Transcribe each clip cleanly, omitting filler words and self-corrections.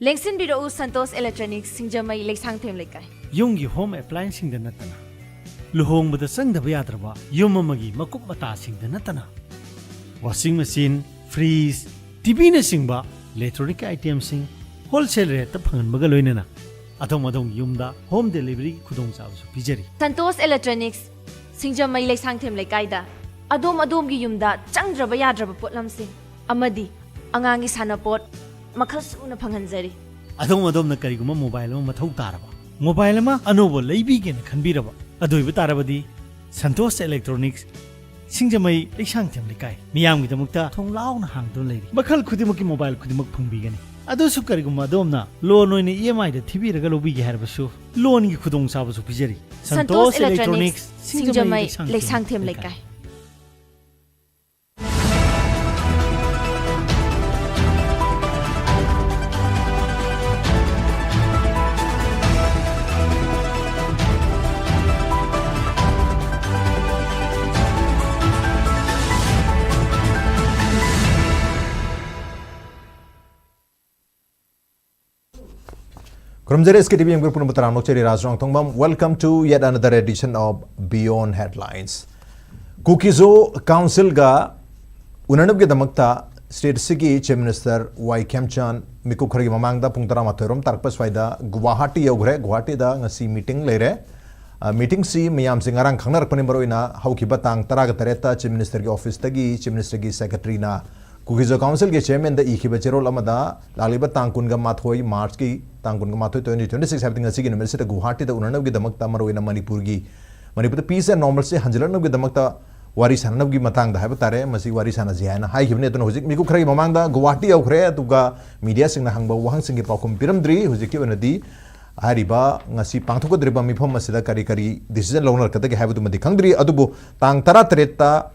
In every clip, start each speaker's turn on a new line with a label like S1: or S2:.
S1: Lengsin biro Santos Electronics Singjamai Leksang Them Lekai.
S2: Yungi home appliance the natana. Luhong with the sang the Beatraba, Yumamagi, Makup Mata sing the natana. Washing machine, freeze, Tibina singba, electronic items sing, wholesale rate the Pangan Magaloinana. Atomadong Yumda, home delivery Kudong South Pijeri.
S1: Santos Electronics Singjamai Leksang Them Lekaida. Adom Yumda, Chandraba Yadraba Potlamsi. Amadi, Angangi Sanapot. Makas una panghanzari.
S2: Adom na kariguma mobile mo mathau taraba. Mobile ma anobo leibigen khanbiraba. Adoi tarabadi Santos Electronics Singjamai Leksang Them Lekai. Miyam gidamukta thonglaw na hangdon leiri. Makhal khudimaki mobile khudimak phangbigani. Adosu kariguma adomna loan oine EMI da thibiraga lobigi harbasu loan gi khudong sabasu pijari.
S1: Santos Electronics Singjamai Leksang Them Lekai.
S3: SKTV Raj Nongthombam. Welcome to yet another edition of Beyond Headlines. Zomi Council ga unanab ge damakta State Sigi Chief Minister Y Kemchan Miku Khargi mamangda pungtara mathorom tarpas faida Guwahati yogre Guwahati da ngasi meeting leire meeting si miyam singarang khangnar pani maroina Haokip tang taraga tareta Chief Minister ge office tagi Chief Minister ge secretary na Zomi Council ke chairman da ikhiba cherol amada laliba tangkunga mathoi March ki tangkunga mathoi 2026 having a sigin university Guwahati da unanab gi damakta maroina Manipur peace and normalcy hanjalanab gi damakta wari sanab gi matang da habtare masi wari sana jiana hai gibne to hojik miku khrai mamang da Guwahati aukre tuga media singna hangba wahang singi pakum piramdri hojiki onadi hariba ngasi pangthok driba mifam masida kari decision lawnar kata ge habu madi khangdri adubu tang tara treta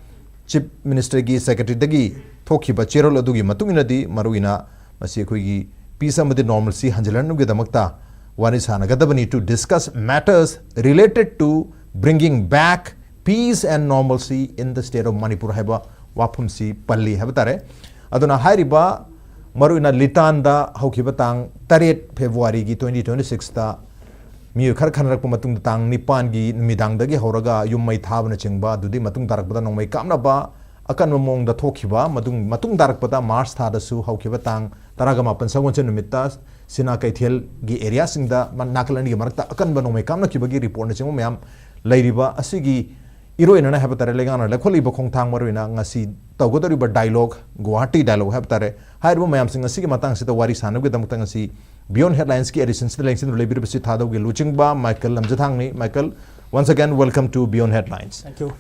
S3: Chief Minister gi secretary dagi thokiba cherol adugi matunginadi maruina masi khoigi peace and normalcy hanjalan gi damakta wani sana gadabani to discuss matters related to bringing back peace and normalcy in the state of Manipur haiba wapumsi palli habatare aduna hairiba maruina litanda Haokip tang 8 February gi 2026 ta mi khar khanrak matung tang nipan gi midang dagi horaga yummai thabna chingba dudi matung tarak bada nongmai kamna ba akan momong da thokiba matung tarak bada March tha da su Haokip tang taraga mapan sawon chen numita sina kaithel gi area singda man nakalani gi marakta akan ba nongmai kamna kibagi report na chingmo mayam lairiba asigi iroina na habatare legana lekholi ba khongthang maruina ngasi tawgodori ba dialogue Guwahati dialogue habatare haibo mayam sing ngasi gi matang sita wari sanab gi damtang ngasi Beyond Headlines ki edition sita lengsin lebir basi Thadou gi luching ba Lamjathang ni Michael once again welcome to Beyond Headlines.
S4: Thank you.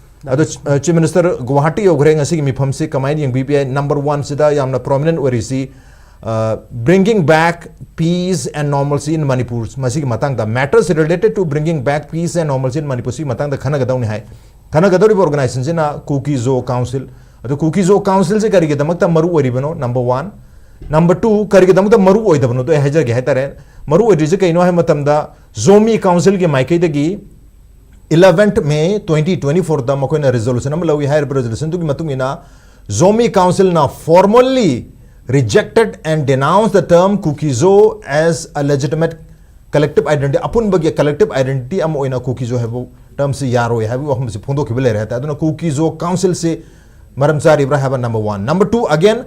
S3: Chief Minister Guwahati ogre ngasi gi mifam si kamai yang BPI number 1 sida yamna prominent warisi bringing back peace and normalcy in Manipur masi gi matang da matters related to bringing back peace and normalcy in Manipur si matang da khana gadau ni hai khana gadori organization na Zomi Council ado Zomi Council se kari ge damakta maru ori bano number 1 number 2 kari ge damakta maru oi dabano to hajar ge hatare maru ori je kaino hai matamda Zomi Council ge maikai dagi 11th May 2024 da makoina resolution am lawi higher resolution tu gi matungina Zomi Council na formally rejected and denounced the term Zo as a legitimate collective identity apun bagi collective identity am oina Zo hebo term se yaro hai wo hum se phondo khibele rehta aduna Zomi Council se maramsar ibrahim number 1 number 2 again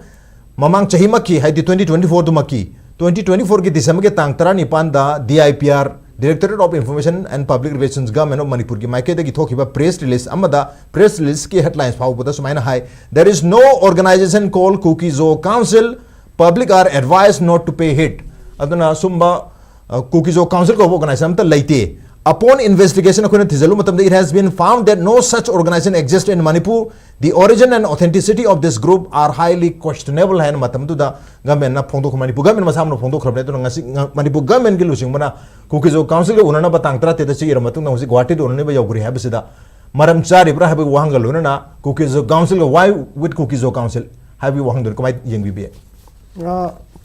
S3: mamang chahima ki hai 2024 du maki 2024 ki December ke tang tara nipan da DIPR Directorate of Information and Public Relations Government of Manipur ki maike da ki thokiba press release amada press release ki headlines phaw boda sumaina hai there is no organization called Zomi Council public are advised not to pay hit aduna sumba Zomi Council ko organization ta laite upon investigation it has been found that no such organization exists in Manipur. The origin and authenticity of this group are highly questionable. And government na phondo Manipur government masam no phondo khrabne to ngasi Manipur government gilu sing mana Zomi Council ke unana batang tra te da chi matung na Guwahati do unane ba yogri ha bisida maram char ibra ha wahangal na Zomi Council why with Zomi Council have you wahang do ko mai yeng bi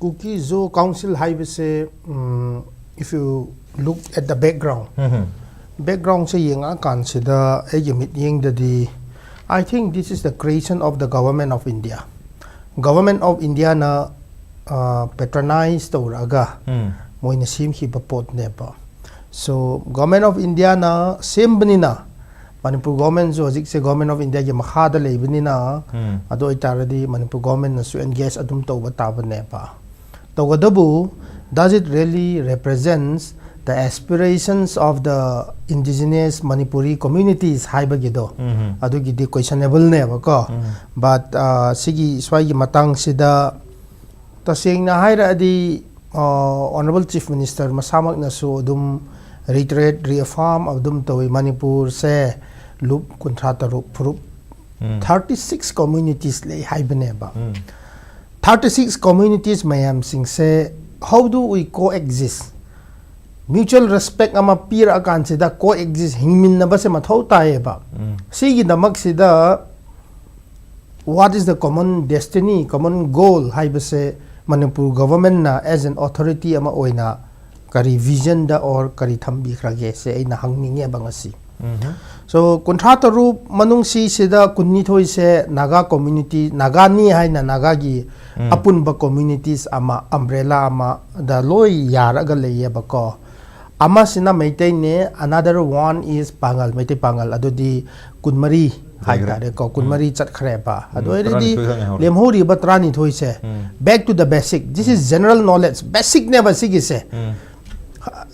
S4: Zomi Council hai bise if you look at the background background se yenga consider ejimit yeng the I think this is the creation of the government of India na patronize tawraga moina simkhiba pot neba so government of India na sembnina Manipur government so hojik se government of India ge makhada leibnina ado itaradi Manipur government na su engage adum tawba taba neba tawadabu does it really represents the aspirations of the indigenous Manipuri communities haibagido adugidi questionable neba ko but sigi swagi matang sida tasing na haira adi honorable chief minister masamak na su dum reiterate reaffirm adum tawi Manipur se loop kontrata rup 36 communities le haibaneba 36 communities mayam sing se how do we coexist mutual respect ama peer akan sida coexist hingmin na ba se mathau tae ba sigi damak sida what is the common destiny common goal haibase Manipur government na as an authority ama oina kari vision da or kari thambi krage se aina hangninge bangasi so kontrata rup manung si sida kunni thoi se naga community naga ni haina naga gi apun ba communities ama umbrella ama da loi yara ga leye ba ko ama sina meitei ne another one is pangal meitei pangal adodi kunmari haitare ko kunmari chat khare ba adoi lemhori ba trani thoi se back to the basic this is general knowledge basic never sigi se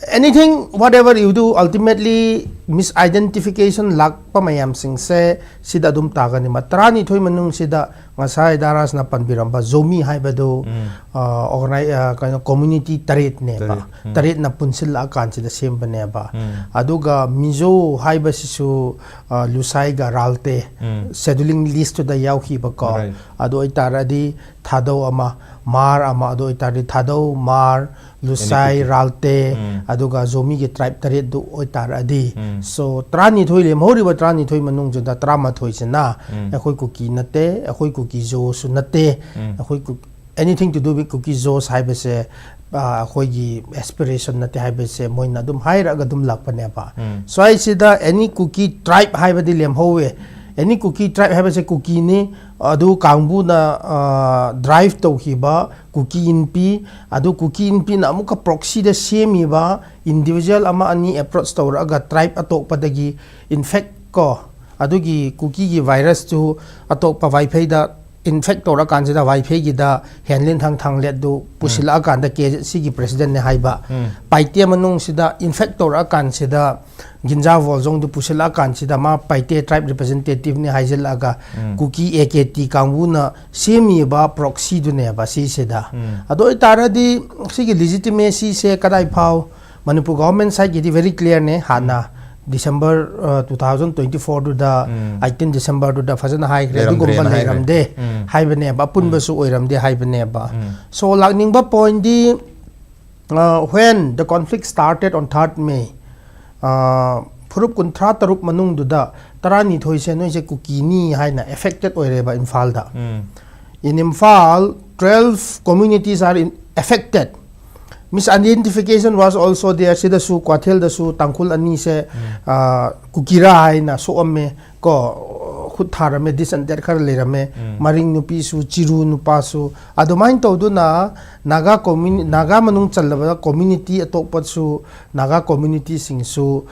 S4: anything whatever you do ultimately misidentification lakpa mayam sing se sida dum taga ni matrani thoi manung sida ngasai daras na panbiramba zomi haibado organize kind community tarit ne ba tarit na punsil akan sida semba ne ba aduga mizo haiba sisu lusai ga ralte scheduling list to the yauki ba ko adu itaradi Thadou ama mar ama adu itari Thadou mar lusai ralte aduga zomi ge tribe tarit du oitaradi so trani thoi le mori ba trani thoi manung junda trama thoi sina akhoi kuki nate akhoi kuki zo su nate akhoi anything to do with kuki zo saibe se akhoi gi aspiration nate haibe se moina dum haira ga dum lakpa ne ba so I sida any kuki tribe haibe di lem howe any kuki tribe haibe se kuki ni adu kangbu na drive to hiba kuki inpi adu kuki inpi na amuka proxy da semi ba individual ama ani approach to raga tribe atok padagi infect ko adu gi kuki gi virus to atok pa wifi da infect to ra kan sida wifi gi da handling thang let do pusila kan da ke sigi president ne haiba paite manung sida infect to ra kan sida ginja volzong du pusila kan sida ma paite tribe representative ne haijel aga kuki AKT kangbu na semi ba proxy du ne ba si sida ado itara di sigi legitimacy se kadai phau Manipur government side gi very clear ne hana December 2024 du da 18 December du da fazana hai gre du gomba leiramde haibane ba punba su oiramde haibane ba so lagning ba point di when the conflict started on 3rd May phurup kunthra tarup manung du da tarani thoi se noi se kukini haina affected oire ba Imphal da in Imphal 12 communities are affected misidentification was also there sida su kwathel da su tangkhul ani se kukira haina so amme ko khut tharame disanter khar lerame maring nupi su chiru nupa su adomain to du na naga community naga manung chalaba community atop su naga community sing su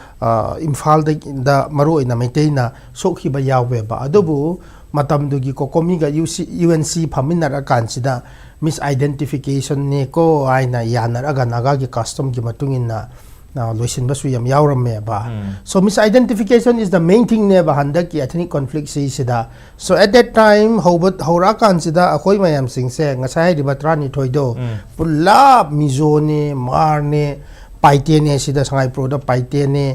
S4: Imphal da maru ina maintain so khiba yawe ba adobu matam dugi ko komi ga UNC phaminara kansida misidentification ne ko aina yanar aga naga gi custom gi matungin na loisin basu yam yawram me ba so misidentification is the main thing ne ba handa ki ethnic conflict si sida so at that time hora kan sida akhoi mayam sing se ngasai ri batrani thoido pulla mizo ne mar ne paite ne sida sangai pro da paite ne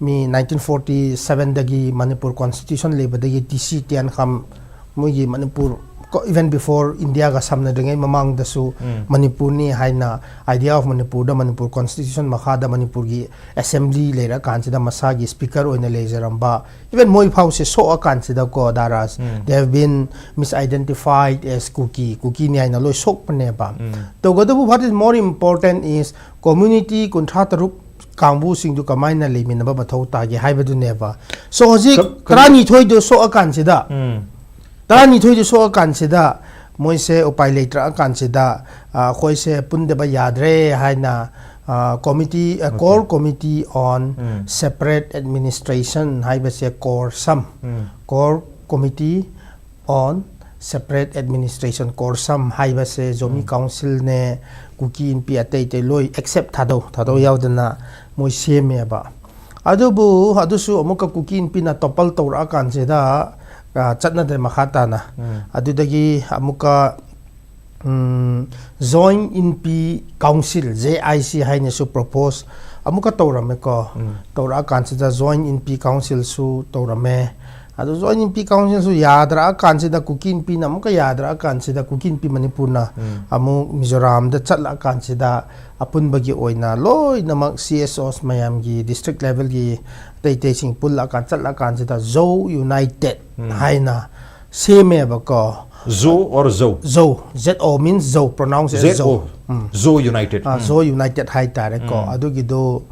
S4: mi 1947 dagi Manipur constitution leba dagi TC tian kham mugi Manipur even before India ga samna dengai mamang dasu Manipur ni haina idea of Manipur da Manipur constitution makhada Manipur gi assembly lera kansida masagi speaker oina lejaramba even moi phau se so kansida ko daras they have been misidentified as kuki ni haina loi sok pane ba to godabu what is more important is community kontratarup kangbu singdu kamaina lemin ba bathau ta ge haibadu neba so hoji krani thoi do so akan sida tarani thoi do so akan sida moi se upai letra kan sida khoi se pun de ba yadre haina committee core committee on separate administration hai ba se core core committee on separate administration core hai ba se Zomi Council ne kuki in pi ate te loi except Thadou yaudana moi se me ba adubu adusu amuka kuki in pi na topal tora kan sida chatna de makhata na adudagi amuka joint in P council JIC haine su propose amuka torame ko tora kansida joint in P council su torame adu joint in P council su yadra kansida kukin P na amuka yadra kansida kukin P Manipur na amu Mizoram da chatla kansida apun bagi oina loi namak CSOs mayam gi district level gi tei sing pulla kan chatla kansida Zo United haina seme ba ko
S3: Zo or Zo?
S4: Zo. Z-O means Zo. Pronounce as Zo.
S3: Zo United.
S4: Zo United hai tare ko. Adu gido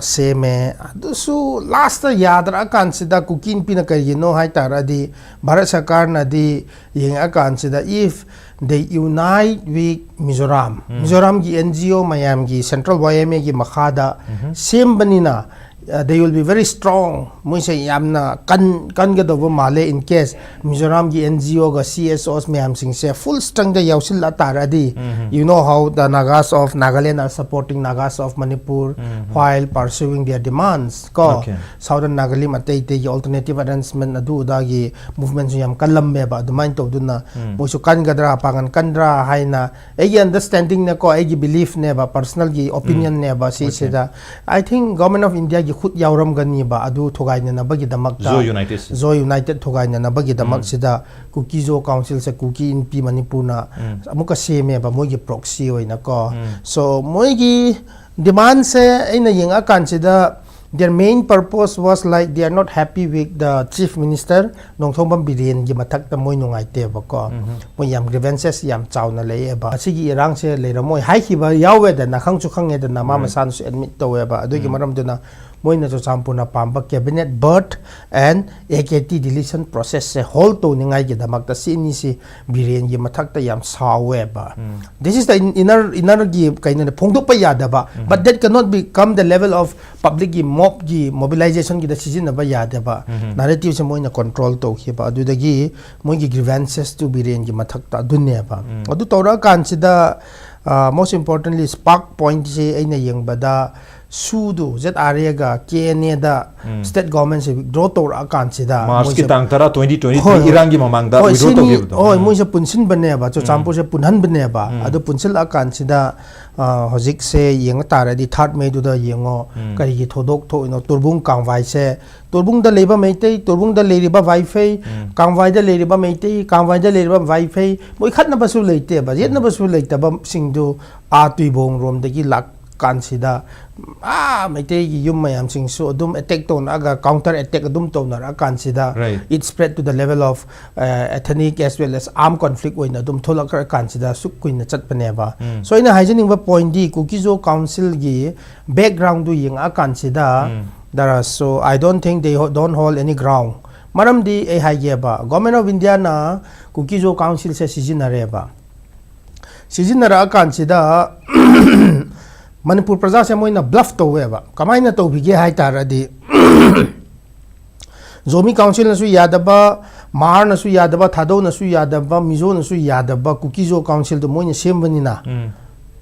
S4: seme. Adu su last yadra akan sida kukin pinakayino hai tare di Bharat Sarkar na di yung akan sida if they unite with Mizoram. Mizoram gi NGO mayam gi Central YMA gi makhada same banina. They will be very strong. Moi say yamna kan ga do male in case Mizoram gi NGO ga CSOs me am sing say full strength the yausil la taradi. You know how the Nagas of Nagaland are supporting Nagas of Manipur while pursuing their demands. Ko Southern Nagalim atay the alternative arrangement adu da gi movement yam kalambe ba dumain to duna mo su kan gadra pangan kandra haina egi understanding ne ko egi belief ne ba personal gi opinion ne ba si seda. I think government of India khut yauram gani ba adu thogai na bagi damak Zo United thogai na bagi damak sida kuki Zo Council se kuki in P Manipur na amuka seme ba moi gi proxy oi na ko so moi gi demand se aina yenga kan sida their main purpose was like they are not happy with the chief minister Nongthombam Biren gi mathak ta moi nungai te ba ko moi yam grievances yam chauna le ba asigi rang se le ra moi hai ki ba yawe da na khang chu khang e da na ma masan su admit to ba adu gi maram duna moi na so sampuna pamba cabinet birth and AKT deletion process se whole to ningai gi damak ta si ni si Biren gi mathak ta yam sawe ba this is the inner gi kaina phongdok pa ya da ba but that cannot become the level of public gi mob gi mobilization gi da season na ba ya da ba narrative se moi na control to khi ba adu da gi moi gi grievances to Biren gi mathak ta dunya ba adu tora kan sida most importantly spark point se aina yeng bada sudo z area ga kene da state government se withdraw to akan sida
S3: Mars ki tang tara 2023 irangi mamang da withdraw to give
S4: oi moi se punsin bane ba cho champur se punhan bane ba adu punsil akan sida hojik se yeng tara di 3rd May du da yengo kari gi thodok tho ino turbung kangwai se turbung da leba meitei turbung da leriba wifi kangwai da leriba meitei kangwai da leriba wifi moi khat na basu leite ba yet na basu leite ba singdu a tuibong rom de gi lak kan sida meitei gi yum mayam sing so dum attack to na ga counter attack dum to na kan sida it spread to the level of ethnic as well as armed conflict oina dum thola kan sida suk kuin na chat pane ba so ina hygienic ba point di kuki Zo Council gi background du ying akan sida there so I don't think they don't hold any ground maram di e haye ba government of India na kuki Zo Council se sijinare ba sijinara akan sida Manipur praja se moi na bluff to weba kamai na to bige hai taradi Zomi Council na su yadaba Mar na su yadaba Thadou na su yadaba Mizo na su yadaba kuki Zo Council to moi na same bani na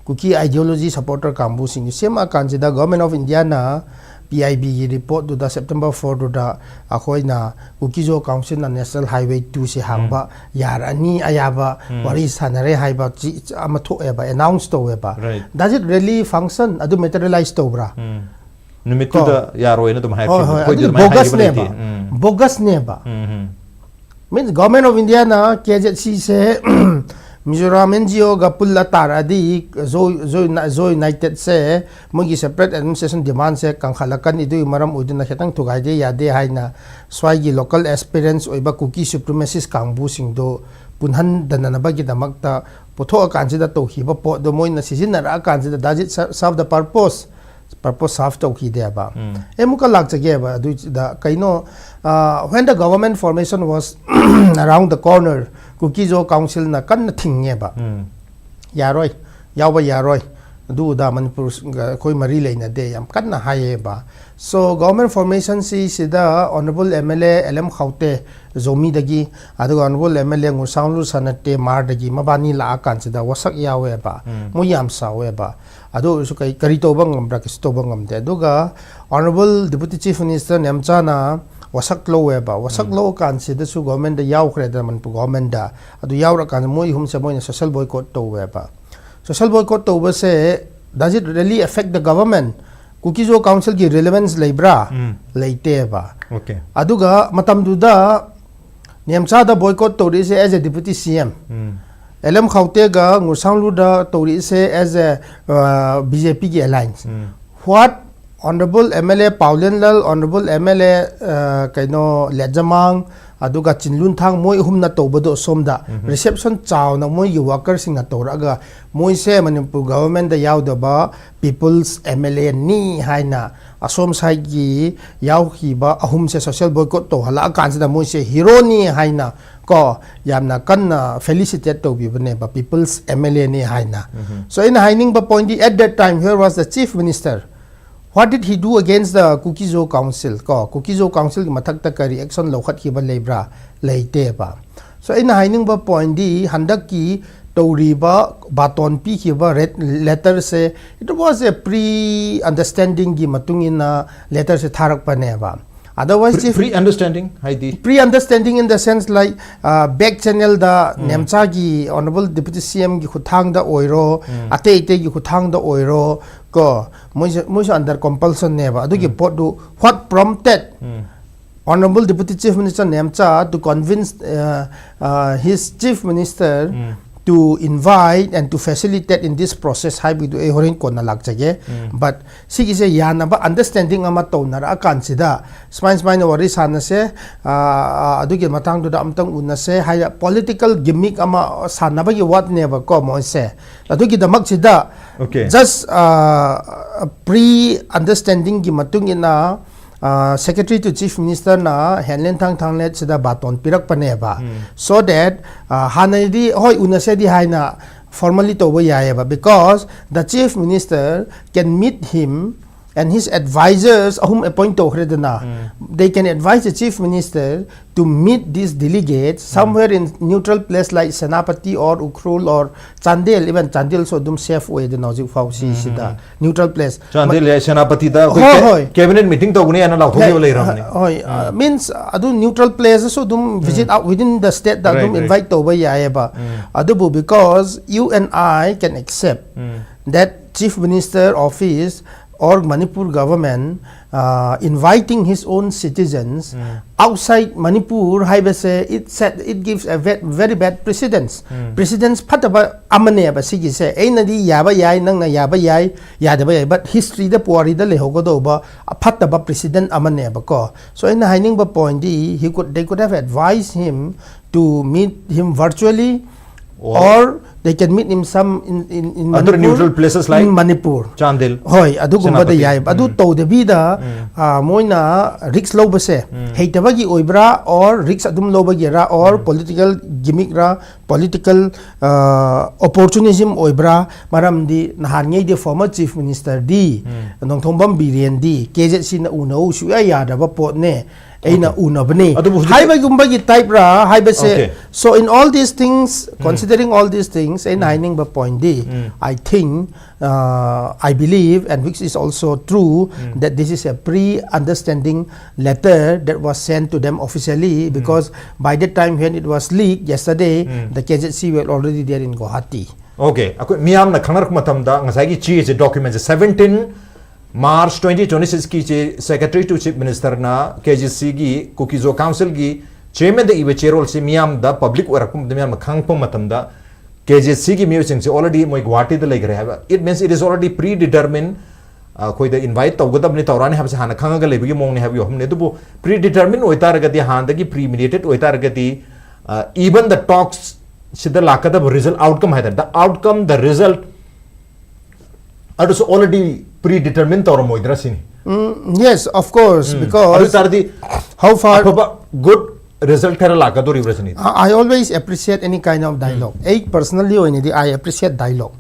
S4: kuki ideology supporter kambu sing same akan da government of India na PIB report do da September 4 do da akhoi na kuki Zo Council na National Highway 2 se hangba yar ani ayaba wari sanare haiba amatho eba announce to eba does it really function adu materialize to bra
S3: numitu da yaro ina dum hai
S4: bogus ne ba means government of India na KZC se Mizoram NGO ga pulla taradi Zo United se mogi separate administration demand se kangkhalakan idu maram uduna khetang thugai de yade haina swai local aspirants oiba kuki supremacist kangbu singdo punhan danana bagi damakta potho akan sida to hiba po do moina sizinara akan sida does it serve the purpose serve to ki de ba emuka lag jage ba du da kaino when the government formation was around the corner Kukizo Council na kan thing ba yaroi yawa yaroi du da Manipur koi mari leina de yam kan na haye ba so government formation si sida honorable MLA LM Khaute Zomi dagi adu honorable MLA Ngusanglu Sanate Mar dagi mabani la akan sida wasak yawe ba mo yam sawe ba adu su kai kari to bang bra kis to bang amde duga honorable deputy chief minister Namchana wasak lo ba wasak lo kan sida su government da yaw khre da Manipur government da adu yaw ra kan moi hum se moi social boycott to ba social boycott to ba se does it really affect the government Kukizo Council ki relevance leibra leite ba
S3: okay
S4: aduga matam du da Niamcha da boycott to ri se as a deputy CM LM Khaute ga Ngusanglu da to ri se as a BJP ki alliance what honorable MLA Paulen Lal honorable MLA kaino Lamjathang aduga Chinlunthang moi humna tobodo somda reception chaw na moi yu worker sing na toraga moi se Manipur government da yaw da ba people's MLA ni haina asom sai gi yaw hi ba ahum se social boycott to hala kan se da moi se hero ni haina ko yamna kan felicitate to bi bane ba people's MLA ni haina so in haining ba point at that time here was the chief minister. What did he do against the Kukizo Council? Kukizo Council ki mathak ta kari action lo khat ki ba lebra leite ba. So in haining ba point di handak ki tori ba baton pi ki ba letter se it was a pre understanding gi matungin na letter se tharak pa ne ba. Otherwise
S3: pre understanding haidi
S4: pre understanding in the sense like back channel da Nemcha gi honorable deputy CM gi khuthang da oiro ate gi khuthang da oiro ko moi under compulsion ne ba adu gi pot do what prompted honorable deputy chief minister Nemcha to convince his chief minister to invite and to facilitate in this process hai bidu e horin ko na lagjage but sige se yana ba understanding ama to na ra kan sida spine wari sana se aduge matang du da amtang unna se hai political gimmick ama sana ba gi what ne ba ko mo se aduge da mak sida just pre understanding gi matung ina Secretary to Chief Minister na Henlen Thang let sida baton pirak paneba so that hanadi hoy unase di haina formally to ba yaya because the Chief Minister can meet him and his advisors whom appoint to they can advise the Chief Minister to meet these delegates somewhere in neutral place like Senapati or Ukhrul or Chandel even Chandel so dum safe way the nozik fausi sida neutral place
S3: Chandel Senapati da cabinet meeting to guni ana lauthogi le ramne
S4: means adu neutral place so dum visit out within the state that dum invite to ba yaya ba adu because you and I can accept that Chief Minister office or Manipur government inviting his own citizens outside Manipur, it gives a very bad precedence. Precedence pataba amane ba sigi se einadi yaba yai nang na yaba yai yadaba yai but history the puari the lehogodo ba pataba precedent amane ba ko. So in the haining ba point they could have advised him to meet him virtually or they can meet him some in
S3: other
S4: Manipur,
S3: neutral places like
S4: in Manipur.
S3: Chandel.
S4: Hoy, adu gumba da yai. Adu to de bida moina risk low base. Hey tabagi oibra or risk adum low bagi ra or political gimmick ra political opportunism oibra maram di nahangai de former chief minister di Nongthombam Birian di KZC na uno su ya da ba pot ne. Aina una bani. Hai ba gumba gi type ra hai ba se. So in all these things, considering all these things, in haining ba point di, I think, I believe, and which is also true, that this is a pre-understanding letter that was sent to them officially because by the time when it was leaked yesterday, the KZC were already there in Guwahati.
S3: Okay. Ako miyam na khanar matam da ngasai gi chi documents 17 March 2026 ki Secretary to Chief Minister na KGC gi Kukizo Council gi chairman da ibe chairol se miyam da public warakum da miyam khangpom matam da KGC gi music se already moi Guwahati da leg raha it means it is already predetermined koi da invite tawgadab ni tawrani hab se hana khanga ga lebigi mong ni hab yo humne dubu predetermined oitar ga di han da gi premeditated oitar ga di even the talks sida lakada result outcome hai the outcome the result are so already predetermined or moidra sini
S4: Yes, of course, because how far
S3: good result khara la ka do represent
S4: I always appreciate any kind of dialogue. Personally, I appreciate dialogue.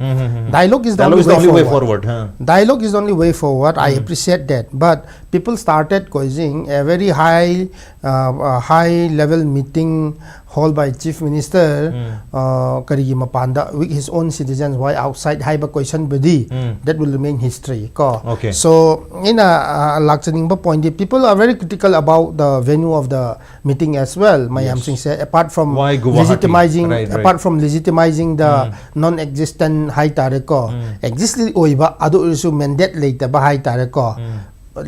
S4: Dialogue is the only way forward. Dialogue is the only way forward. I appreciate that. But people started causing a very high level meeting held by Chief Minister Karigi Mapanda with his own citizens. Why outside haiba question bedi that will remain history.
S3: Okay.
S4: So in a laksaning point, people are very critical about the venue of the meeting as well. Mayam Singh said, apart from legitimizing, apart from legitimizing the non-existent high tareko, existing oiba adu isu mandate later ba high tareko.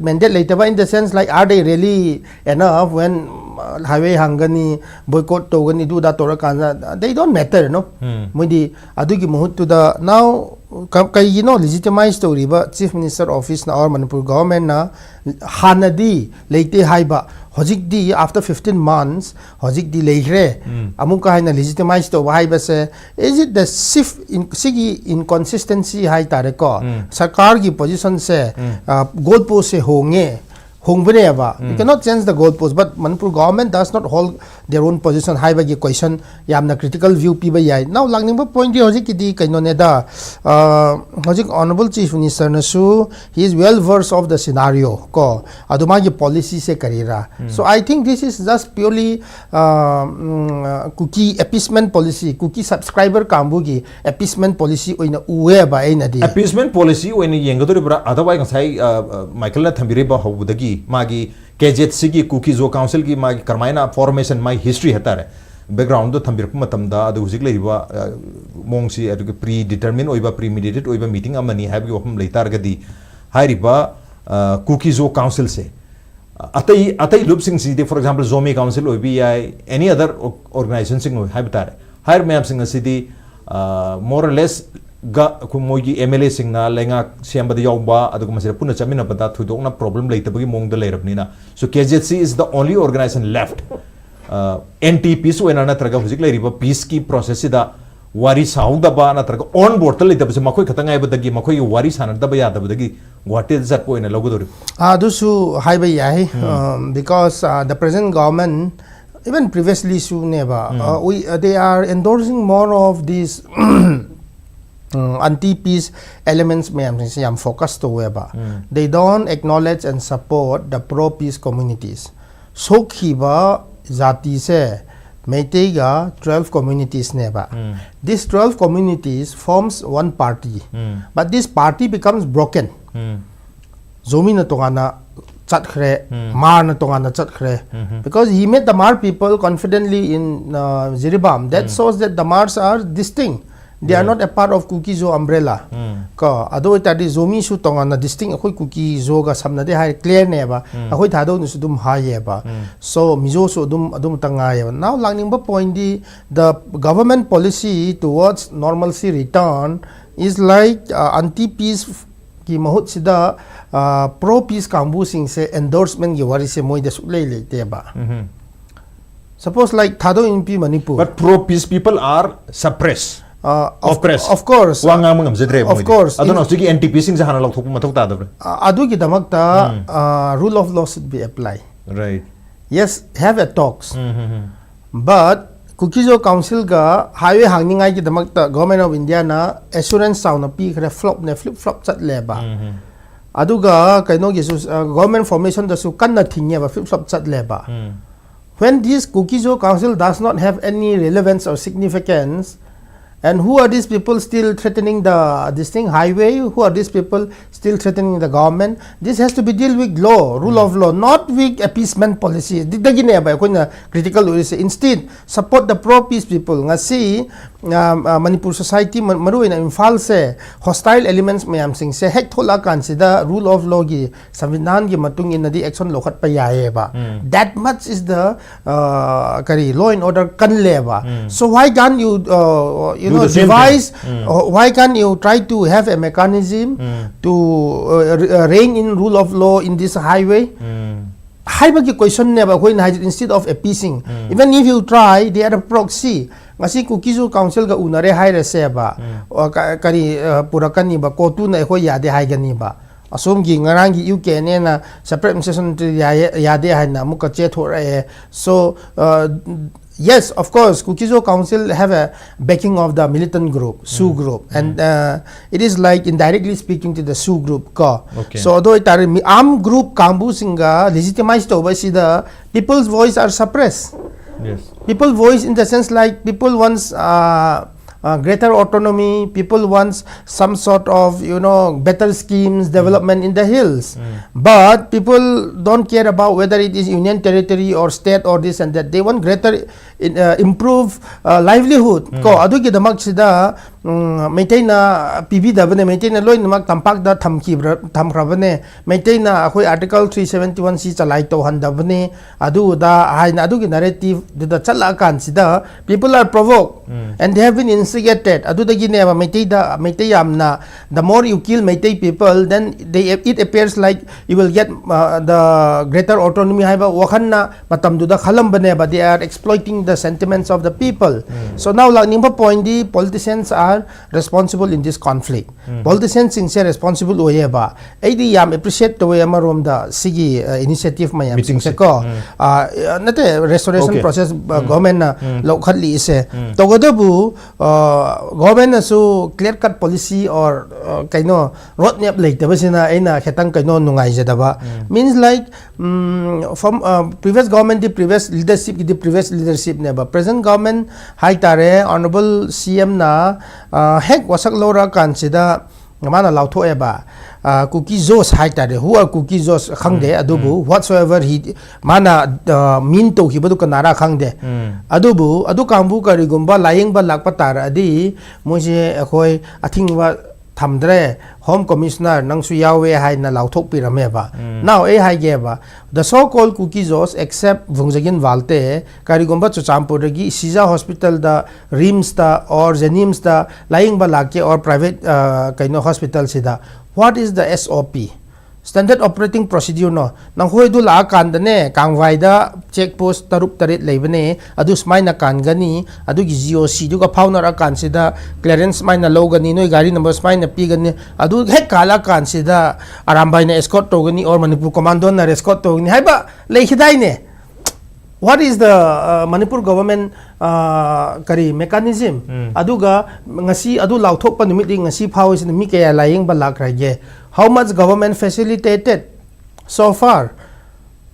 S4: Mandate later ba in the sense like are they really enough when highway hangani boycott togani do that or they don't matter no. Mudi adu gi muhut to the now kay legitimized story ba Chief Minister office na or Manipur government na hanadi leite haiba hojik di after 15 months hojik di leihre amuk ka na legitimized to haiba se is it the sigi inconsistency hai tare ko sarkar ki position se goalpost se honge hongbane you cannot change the goalpost but Manipur government does not hold their own position high by question yamna critical view pi ba yai now langning ba point hojik ki di kaino ne da hojik honorable Chief Minister na su he is well versed of the scenario ko aduma ki policy se karira so I think this is just purely cookie appeasement policy cookie subscriber kambu ki appeasement policy oina uwe ba ai na di
S3: appeasement policy oina yengadori bra otherwise ngai Michael na thambire ba hobudagi magi KJC cookie zo council ki magi karmaina formation my history hata re background do thambir matam da adu hujik leiba mongsi adu predetermined oiba premeditated oiba meeting amani habi opam leitar gadi hairiba cookie zo council se atai loop sing si for example Zomi Council oibi any other organization sing habitar hire map sing city more or less ga kumogi MLA singna lenga siamba de yauba adu masira puna chamina bada thudokna problem leitabagi mongda leirabnina so KJC is the only organization left NTP so enana traga hujik leiriba peace ki process da wari sauda ba na traga on board tal leitabase makoi khatanga ibadagi makoi wari sanada ba yada badagi what is that point logodori
S4: dusu high by yai because the present government even previously su never they are endorsing more of these anti-peace elements may focus to weba they don't acknowledge and support the pro-peace communities so kiba zati se Meiteiga 12 communities neba these 12 communities forms one party but this party becomes broken Zomi na tongana chat khre mar na tongana chat khre because he made the Mar people confidently in Jiribam that shows that the Mars are distinct. They are not a part of Cookie Zo umbrella. Ka ado itadi Zomi su tonga na distinct akoi Cookie Zo ga samna de hai clear ne ba. Akoi Thadou nu su dum hai ba. So Mizo su dum tanga ya. Now langning ba point the government policy towards normalcy return is like anti-peace ki mahut sida pro-peace kambu sing se endorsement ki wari se moi de su le te ba. Suppose like Thadou in Manipur.
S3: But pro-peace people are suppressed. Of
S4: course.
S3: Of course. I don't know. So NTP sing sa hanalok thupu matok tada.
S4: Adu ki damakta rule of law should be applied.
S3: Right.
S4: Yes, have a talks. But Cookie Zo Council ga highway hangningai ki damakta government of India na assurance sound na pi kare flip flop chat leba. Adu ga kaino ki government formation da su kan na thingya ba flip flop chat leba. When this Cookie Zo Council does not have any relevance or significance. And who are these people still threatening this thing highway? Who are these people still threatening the government? This has to be dealt with law, rule of law, not with appeasement policy. Critical instead support the pro-peace people. Ngasi Manipur society maru in Imphal se hostile elements mayam sing se hek thola kan sida rule of law gi samvidhan gi matung in di action lokhat pa yae ba. That much is the law and order kan leba. So why can't you devise why can't you try to have a mechanism to rein in rule of law in this highway? Highway question never instead of appeasing. Even if you try, they are a proxy. Ngasi Cookie Zo Council ga unare hai reseba kari purakan ni ba kotu na ko yade hai gani ba asumgi ngarangi UK ne na separate administration yade haina muka che thora so yes, of course, Kukizo Council have a backing of the militant group, Sioux group, and it is like indirectly speaking to the Sioux group.
S3: Okay.
S4: So, although it are armed group Kambu Singa legitimized over, see the people's voice are suppressed.
S3: Yes.
S4: People voice in the sense like people wants greater autonomy, people wants some sort of better schemes, development in the hills, but people don't care about whether it is union territory or state or this and that. They want greater improve livelihood ko adu gi damak sida maintain na PB dabane maintain na loin mak tampak da thamkrabane maintain na akoi article 371 si chalai to handabane adu da haina adu gi narrative da chala kan sida people are provoked and they have been instigated adu da gi ne ba maintain yamna the more you kill maintain people then it appears like you will get the greater autonomy haiba wakhanna matam du da khalam bane ba they are exploiting the sentiments of the people. So now like nimba point the politicians are responsible in this conflict. Politicians sincere responsible oyeba. Aidi yam appreciate the way amarom da sigi initiative mayam singse ko nate restoration process government na lokhatli ise togodabu government na su clear cut policy or kaino roadmap leitaba sina aina khetang kaino nungai jadaba means like from previous government the previous leadership neba present government hai tare honorable CM na hek wasak lora kan sida mana lautho eba cookie zos hai tare who are cookie zos khangde adubu whatsoever he mana mean to hibadu kanara khangde adubu adu kambu karigumba laying ba lakpa tar adi moje akhoi athingwa thamdre home commissioner nangsu yawe hai na lauthok pirame ba now hai ge ba the so called cookies except vungjagin walte karigomba chuchampur gi siza hospital da rims da or jenims da lying ba lakye or private kaino hospital sida what is the SOP standard operating procedure no nang hoi du la kan dane kangwai da check post tarup tarit leibane adu smai na kan gani adu gi GOC du ga fauna ra kan sida clearance mai na low gani noi gari number smai na pi gani adu hek kala kan sida arambai na escort to gani or Manipur commando na escort to gani haiba leikhidai ne what is the Manipur government kari mechanism aduga ngasi adu lauthok pa numit ngasi phawis mi kaya laying ba lakrage how much government facilitated so far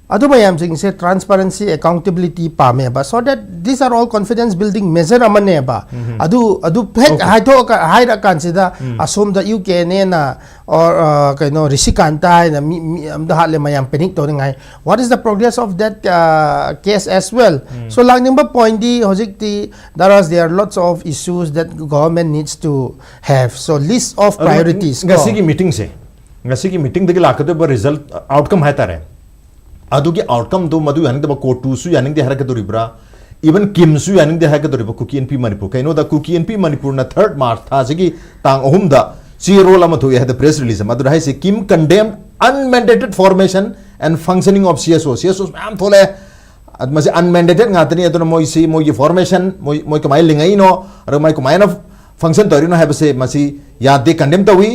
S4: adu mayam sing se transparency accountability pa me ba so that these are all confidence building measure amane ba adu pek hai ra kan sida assume that you can na or kaino risikanta na am da hale mayam panic to ngai what is the progress of that case as well so lang nimba point di hojik ti there are lots of issues that government needs to have so list of priorities
S3: ngasi ki meeting dagi lakade ba result outcome hai tare adugi outcome do madu yaning de court to su yaning de haraka doribra even kim su yaning de haraka doriba Kuki NP Manipur kaino da Kuki NP Manipur na 3rd March tha sigi tang ahum da si role ama thu ya the press release madu hai se kim condemned unmandated formation and functioning of CSOs am thole admase unmandated ngatani aduna moi si moi formation moi kamai lingai no ar mai kamai na function tori no have se masi ya de condemn tawi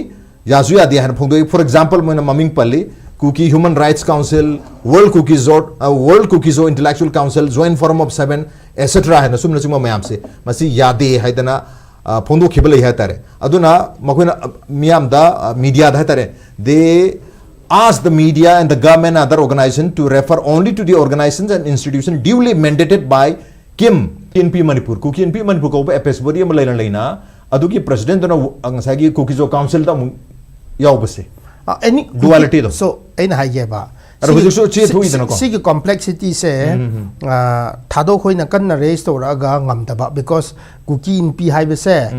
S3: ya su ya de han phongdoi for example moi na maming palli Kuki Human Rights Council, World Cookizo Intellectual Council, Joint Forum of 7, etc. है ना सुमन सुमा ma'am से मसी यादें है तना फोंदो खिबले है तारे अदुना मकुना मियाम दा media है तारे they ask the media and the government and other organization to refer only to the organizations and institutions duly mandated by Kim NP Manipur Kuki NP Manipur को FS बड़ी हम लेना अदु की president ना अंगसागी Cookizo Council ता याव बसे
S4: any
S3: duality do
S4: so aina haige ba sigi complexity se thado khoi na kan na raise to ra ga ngam da ba because Kuki NP haibe se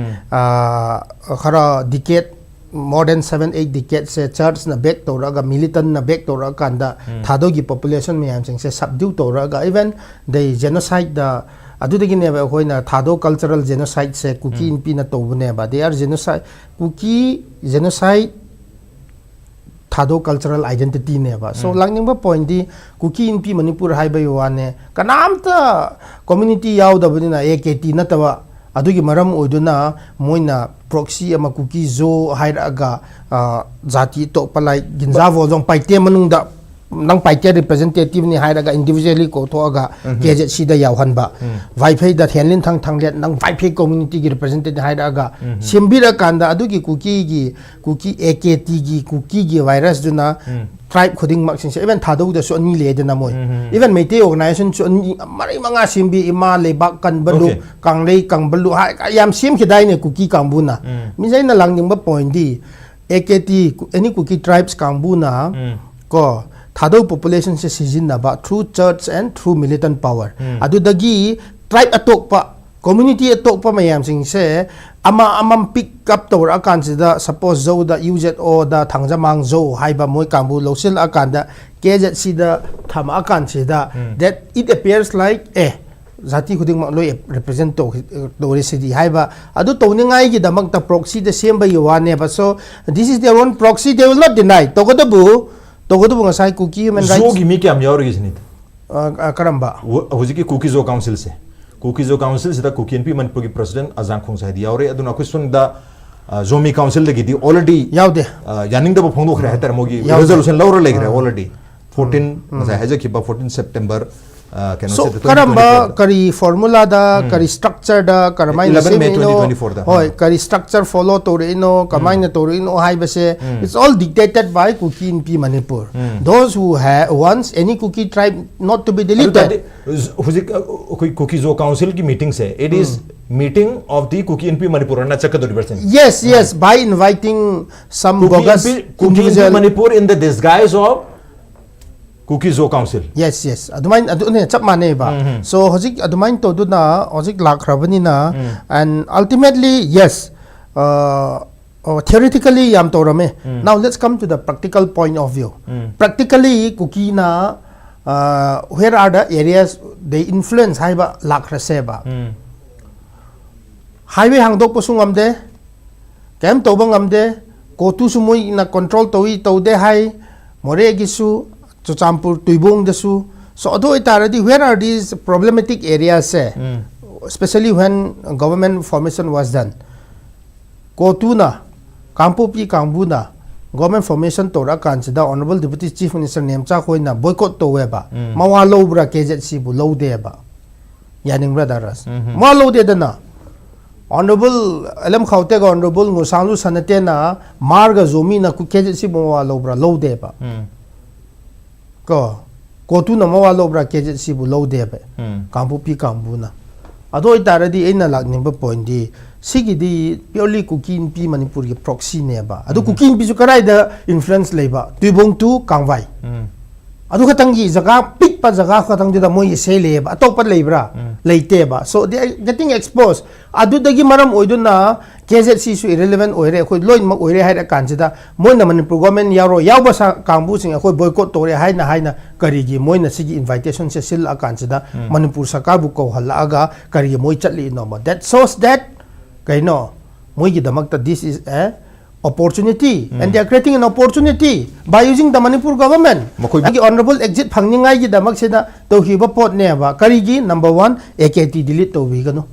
S4: khara decade more than 7-8 decades se church na back to ra ga militant na back to ra kan da thado gi population me am se subdue to ra ga even the genocide the adudagi ne ba khoi na thado cultural genocide se Kuki NP na to ne ba they are genocide Kuki genocide Thadou cultural identity ne ba so langning ba point di Kuki NP Manipur hai ba yuane kanam ta community yaw da bani na AKT na ta ba adugi maram oiduna moina proxy ama cookie zo hairaga jati to palai ginza volong paite manungda nang paite representative ni hairaga individually ko to aga kejet sida yawhan ba wifi da thenlin thang thanglet nang wifi community gi representative hairaga simbira kanda adugi cookie AKT gi cookie gi virus duna tribe khuding mak sing even Thadou da so ni le de na moi even meite organization so mari manga simbi ima lebak kan balu kang lei kang balu ha yam sim khidai ne cookie kambuna mi jai na lang ning ba point di AKT any cookie tribes kambuna ko Thadou population se season na ba through church and through militant power adu dagi tribe atok pa community atok pa mayam sing se amam pick up to akan sida suppose zo da UZO da thangjamang zo haiba moi kambu losil akan da kejet sida tham akan sida that it appears like zati khuding ma loi represent to city haiba adu to ni ngai gi damak ta proxy the same ba yuane ba so this is their own proxy they will not deny to go bu ngasai cookie human rights
S3: zo gi mi kyam yaur gi snit
S4: karamba
S3: hojiki cookie zo council se cookie zo council sida cookie np manipur gi president azang khong sai di yaure aduna question da zomi council de gi di already
S4: yaude
S3: yaning da phongdo khre hatar mogi resolution laura legre already 14 nasa haja ki ba 14 september
S4: so karamba kari formula da kari structure da karamai
S3: 11 May 2024 da
S4: hoy kari structure follow to ino kamai na to ino hai base it's all dictated by cookie in P Manipur those who wants any cookie tribe not to be deleted
S3: cookie zo council ki meeting se it is meeting of the cookie in P Manipur na chakka
S4: yes by inviting some bogus
S3: cookie in P Manipur in the disguise of cookie zo council
S4: yes adumain adune chap mane ba so hojik adumain to du na hojik lakrabani na and ultimately yes theoretically yam to rame now let's come to the practical point of view practically cookie na where are the areas they influence haiba lakrase ba highway hangdok posungam de kem to bangam de ko tu sumui na control to de hai more gisu Champur Tuibong dasu so although it already where are these problematic areas especially when government formation was done Kotuna Kampupi Kambuna government formation tora kansida honorable deputy chief minister Nemcha koina boycott to weba mawa low bra KZC bu low de ba yaning brothers ma low de na honorable Alam Khaute honorable Ngusalu Sanate na marga zomi na ku KZC mawa low bra low de ba ko tu na mawalo bra kejet si bu low de be kampu pi kambu na ado itaradi ena lak nimba point di sigi di purely cookie in P Manipur ge proxy ne ba ado cookie in pi su karai da influence leba tuibong tu kangwai ado katangi jaga pik pa jaga katang da moi se leba atop pa lebra leite ba so they are getting exposed adu dagi maram oiduna KZC su irrelevant oire khoi loin mak oire haira kansida moina Manipur government yaro yawba sa kangbu sing khoi boycott tore haina karigi moina sigi invitation se sil akansida Manipur sarkar bu ko halaga karigi moi chatli no ma that shows that kaino moi gi damakta this is a opportunity and they are creating an opportunity by using the Manipur government agi honorable exit phangningai gi damak sida to hiba pot ne ba karigi number 1 AKT delete to wi gano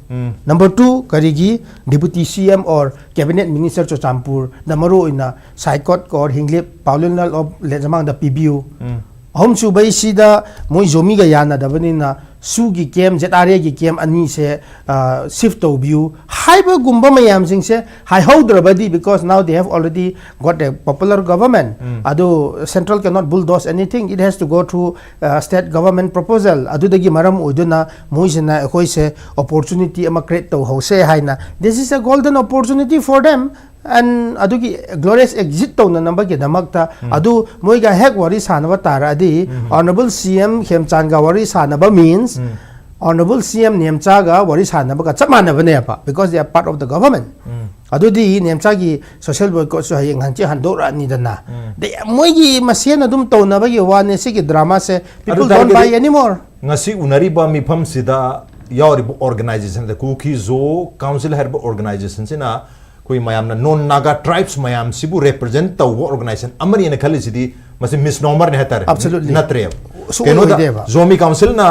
S4: number 2 karigi deputy CM or cabinet minister cho champur namaro ina saikot kor hingle paulinal of lejamang da PBU hom su bai sida moi zomi ga yana da banina sugi kem jetare gi kem ani se shift to view haiba gumba mayam sing se hai hodrabadi because now they have already got a popular government ado central cannot bulldoze anything it has to go through state government proposal adu dagi maram uduna moisena khoi se opportunity ama create to hose haina this is a golden opportunity for them and adugi glorious exit to na number ge damakta adu moiga hek wari sanaba tara di honorable CM Khemchan ga wari sanaba means honorable CM Nemcha ga wari sanaba ka chamana bane pa because they are part of the government adu di Nemcha gi social boycott so hayeng hanchi handora ni dana de moigi masena dum to na ba gi wane se gi drama se people don't buy anymore
S3: ngasi unari ba mi pham sida yauri organization the cookie zo council herb organization sina koi mayam na non naga tribes mayam sibu represent ta organization amari ne khali sidi masi misnomer ne hatar
S4: absolutely
S3: natre keno da zomi council na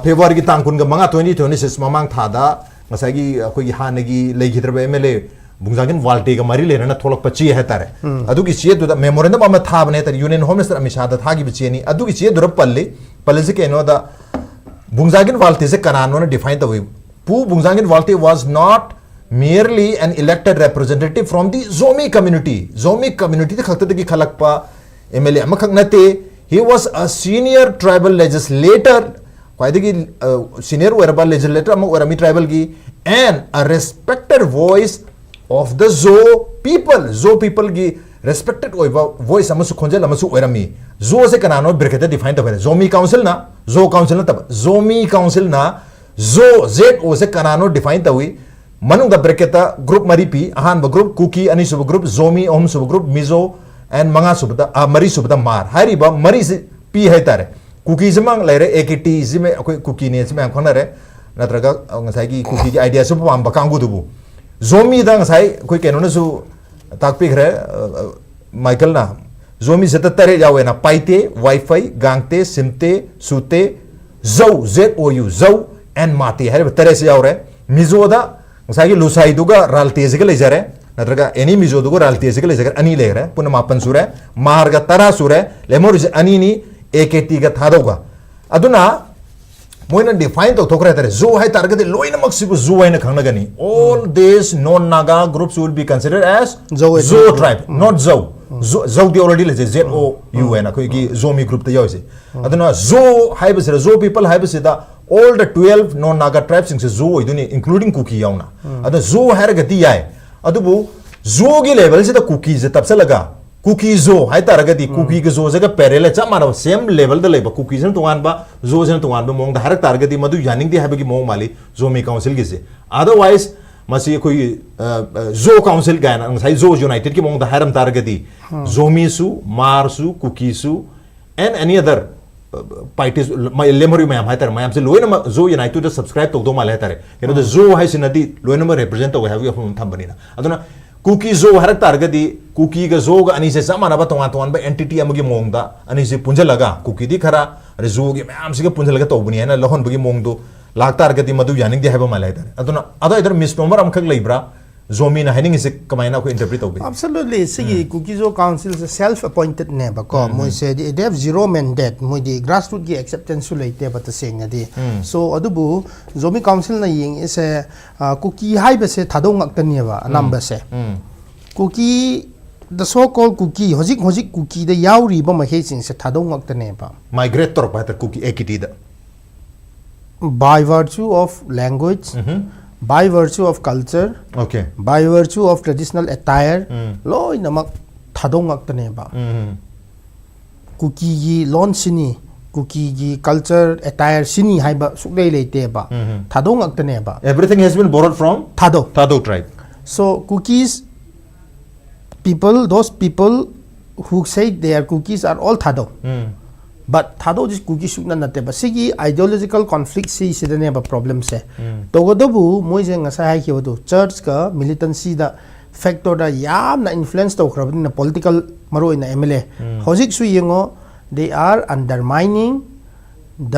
S3: February ki tangkun ga manga 2026 mamang thada ngasai gi koi hanagi legidraba MLA bungzangin walte ga mari lerana tholak pachi ha tare adu gi che du da memorandum ama thabane tar union home minister amisha da thagi biche ni adu gi che du palle se ke no da bungzangin walte se kanano na define the way pu bungzangin walte was not merely an elected representative from the Zomi community the khakta gi khalakpa MLA ama khaknate he was a senior tribal legislator kwaidagi senior werba legislator ama werami tribal gi and a respected voice of the Zo people gi respected voice ama su khonjel ama su werami Zo se kanano berkata define ta Zomi Council na Zo Council na tab Zomi Council na ZO se kanano define ta wi manung da berkata group maripi ahan ba group kuki ani sub group Zomi om sub group Mizo and manga subda mari subda mar hari ba mari se pi hai tare kuki jamang laire AKT zime akoi kuki ne zime khona re natraga ngasai gi kuki gi idea su pam ba kangu dubu Zomi da ngasai koi keno na su takpi khre Michael na Zomi zeta tare yawe na paite wifi gangte simte sute ZOU and mate hari tare se yaure Mizo da ngasai gi lusai duga ralte se ga lejare natraga any Mizo duga ralte se ga lejare ani legre puna mapan sure marga tara sure lemor ani ni AKT ga Thadou ga aduna moina define to thokra tare zo hai target loina maksibu zo hai na khangna gani all these non naga groups will be considered as zo tribe not zo the already le ZOU na koi ki Zomi group ta yoise aduna zo hai bas zo people hai bas da all the 12 non naga tribes in zo iduni including kuki yauna aduna zo hai ga ti yai adubu zo gi level se da kuki je tapsa laga kuki zo hai taragadi kuki ge zo jaga parallel cha mara same level da leba kuki jan tungan ba zo jan tungan ba mong da har taragadi madu yaning di habagi mong mali Zomi Council ge se otherwise masi koi zo council ga na sai zo united ki mong da haram taragadi Zomi su mar su kuki su and any other parties my lemori mayam hai tar mayam se loina zo united to subscribe to do mal hai tare keno da zo hai sinadi loina ma represent to have you from thambani na aduna kuki zo harak targadi kuki ga zo ga ani se samana ba tongan ba entity amagi mongda ani se punjalaga kuki di khara re zo gi mayam se ga punjalaga to buni na lohon bagi mongdo lak targadi madu yaning di haba malai dar aduna ada idar misnomer am khak leibra Zomi na hening se kamaina ko interpret obi
S4: absolutely sigi kuki zo council is self appointed ne ba ko moi se they have zero mandate moi di grassroots gi acceptance su leite ba ta seng adi so adubu Zomi Council na ying is a kuki hai ba se Thadou ngak tani ba number se kuki the so called kuki hojik kuki da yauri ba ma he sing se Thadou ngak tani ba
S3: migrator ba ta kuki AKT da
S4: by virtue of language by virtue of culture
S3: okay
S4: by virtue of traditional attire loi namak Thadou ngak tane ba kuki gi lon sini kuki gi culture attire sini hai ba suklei leite ba Thadou ngak tane ba
S3: everything has been borrowed from Thadou tribe
S4: so cookies people those people who say they are cookies are all Thadou but Thadou is cookie shukna nate ba sigi ideological conflict si sidane ba problem se to godobu moi je ngasa hai ki bodu church ka militancy da factor da yam na influence to khrabni na political maro ina MLA hojik su yengo they are undermining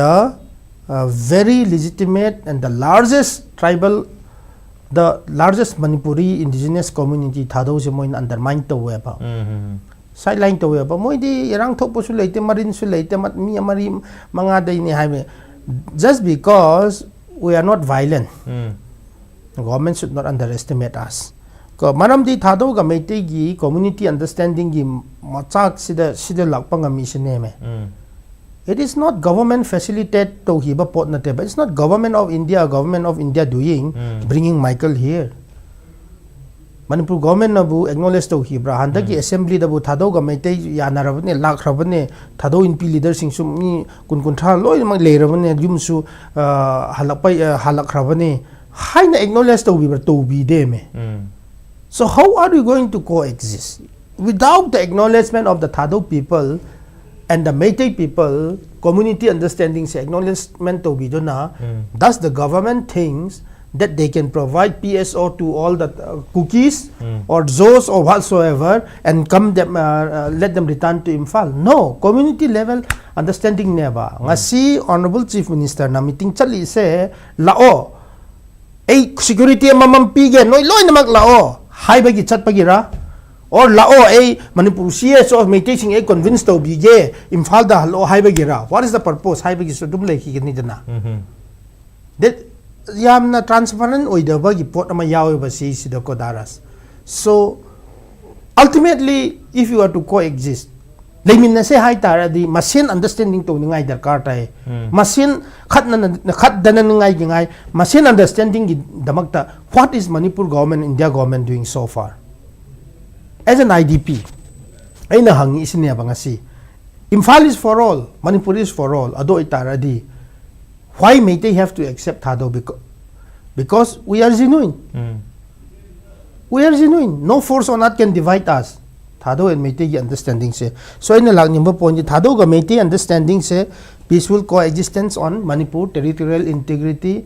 S4: the very legitimate and the largest tribal the largest Manipuri indigenous community Thadou je moi undermine to we ba sideline to we ba moi di yarang thok su leite marin su leite mat mi amari manga dai ni hai just because we are not violent government should not underestimate us ko manam di Thadou ga meite gi community understanding gi machak sida lakpa ngami sine me it is not government facilitate to hiba pot na te but it's not government of India doing bringing Michael here Manipur government na bu acknowledge to hibra handa ki assembly da bu Thadou ga meite yana rabne lak rabne Thadou inpi leader sing su mi kun tha loi ma le rabne yum su halak rabne hai na acknowledge to bi de me so how are we going to coexist without the acknowledgement of the Thadou people and the Meitei people community understanding se acknowledgement to bi dona does the government thinks that they can provide PSO to all the cookies or Zos or whatsoever and come them let them return to Imphal. No, community level understanding never. Ngasi Honorable Chief Minister na meeting chali se lao ay security mamam pige noi loi namak lao hai bagi chat pagira or lao ay Manipur CS of meeting ay convinced to bige Imphal da lo hai bagira what is the purpose hai bagi so dum leki ni dana that yam na transparent oi da bagi pot ama yaw ba si da ko daras so ultimately if you are to coexist lemin na se hai tara di machine understanding to ngai darkar tai machine khat dana ngai machine understanding gi damakta what is Manipur government India government doing so far as an IDP aina hangi isine ba ngasi Imphal is for all Manipur is for all ado itara di why may they have to accept Thadou because we are genuine we are genuine no force on earth can divide us Thadou and Meitei understanding se so in the number point Thadou ga Meitei understanding se peaceful coexistence on Manipur territorial integrity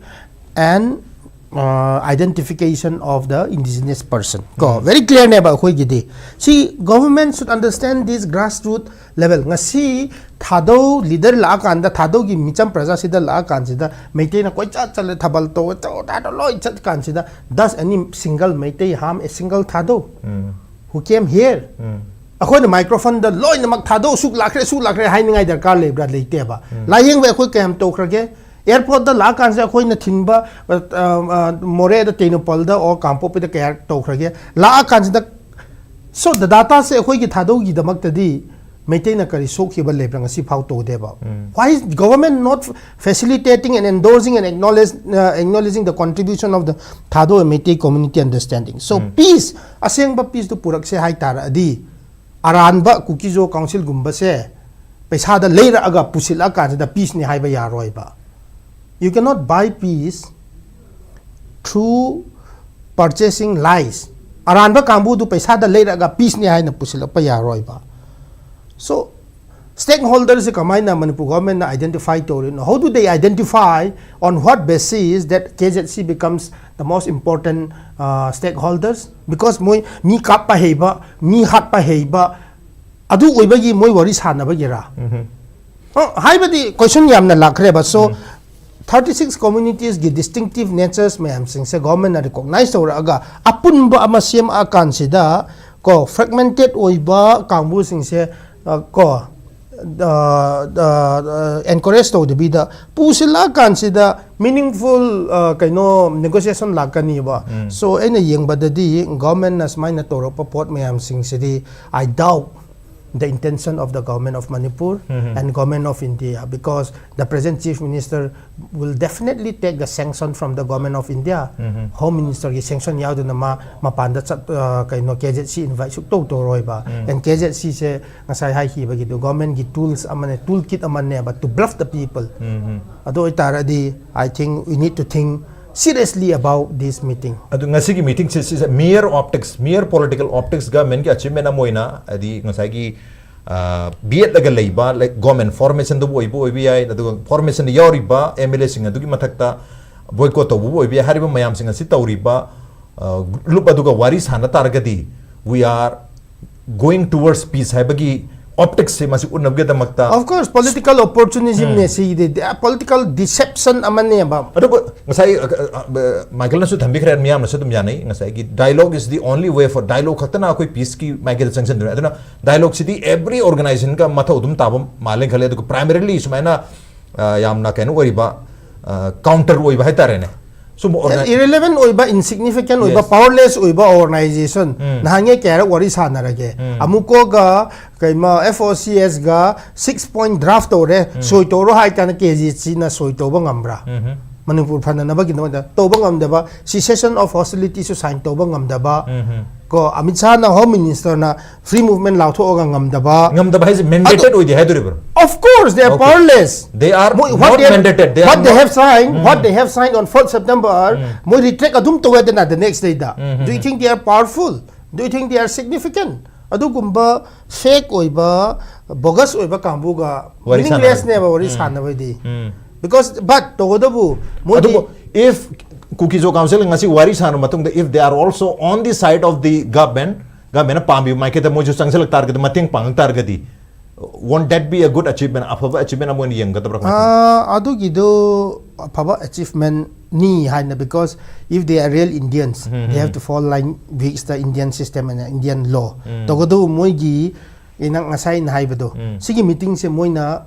S4: and identification of the indigenous person ko very clear ne ba khoi gidi see government should understand this grassroots level ngasi Thadou leader la kan da Thadou gi micham praja sida la kan sida Meitei na koi cha chale thabal to da loi chat kan sida does any single Meitei harm a single Thadou who came here akhoi the microphone da loi namak Thadou suk lakre hai ningai dar kar le bra leite ba la yeng we khoi kam to krage airport da la kan se akhoi na thinba more da tenopal da or kampo pe da care to krage la kan da so the data se akhoi gi Thadou gi damak ta di Meitei na kari sok hiba le bra ngasi phau to de ba why is government not facilitating and endorsing and acknowledging the contribution of the Thadou and Meitei community understanding so peace aseng ba peace to purak se hai tar adi aran ba Kukizo council gumba se paisa da leira aga pusila ka da peace ni hai ba yaroi ba you cannot buy peace through purchasing lies aran ba kambu du paisa da leira aga peace ni hai na pusila pa yaroi ba so stakeholders kamai na Manipur government na identify to how do they identify on what basis that KZC becomes the most important stakeholders because moi mi kap pa heiba mi hat pa heiba adu oibagi moi wari sana ba gira haibadi question yamna lakre ba so 36 communities gi distinctive natures mayam sing se government na recognize to aga apun ba ama sem akan sida ko fragmented oiba kangbu sing se ko encourage to be the pusila kan sida meaningful kaino negotiation lakani ba so ena yeng badadi government nas mai na toro port mayam sing city I doubt the intention of the government of Manipur and government of India because the present chief minister will definitely take the sanction from the government of India home minister gi sanction yaw na ma panda chat kaino KZC invite suk to roi ba and KZC se ngasai hai hi ba gi government gi tools amane toolkit amane ba to bluff the people ado itara di I think we need to think seriously about this meeting
S3: adu ngasi gi meeting is a mere optics mere political optics government ki achievement amoina adi ngasai gi biet laga leiba like government formation do boy bi ai adu formation yori ba MLA sing adu gi mathakta boycott to boy bi hariba mayam sing asi tawriba lup adu ga wari sana targadi we are going towards peace haibagi optics se masi unabge damakta
S4: of course political opportunism ne si the political deception amane ba
S3: adu ngasai Michael na su thambi khare miyam na su tum janai ngasai gi dialogue is the only way for dialogue khatna koi peace ki Michael sanction duna aduna dialogue sidi every organization ka matha udum tabam malen khale adu primarily sumaina yamna kaino oriba counter oiba haitare ne so
S4: irrelevant oiba insignificant oiba powerless oiba organization nahange kera wari sanarage amuko ga kaima FOCS ga 6 point draft ore soitoro hai kana KGC na soitoba ngambra Manipur phana na bagi na toba ngamdaba cessation of hostilities to sign toba ngamdaba ko Amit Shah na home minister na free movement lautho oga ngamdaba
S3: is mandated oi hai dure
S4: of course they are powerless
S3: they are not mandated
S4: they have signed on 4th September mo retract adum to na the next day da do you think they are powerful do you think they are significant adu gumba fake oiba bogus oiba kambuga meaningless ne ba wari sana di because but togodabu
S3: if Kukizo Council ngasi wari sana matung if they are also on the side of the government pambi maiketa mojo sangsel target mating pang targeti won't that be a good achievement afaba achievement amon yang kata
S4: adu gido phaba achievement ni haina because if they are real Indians they have to fall line with the Indian system and Indian law togodo moigi inang assign haibado sigi meeting se moina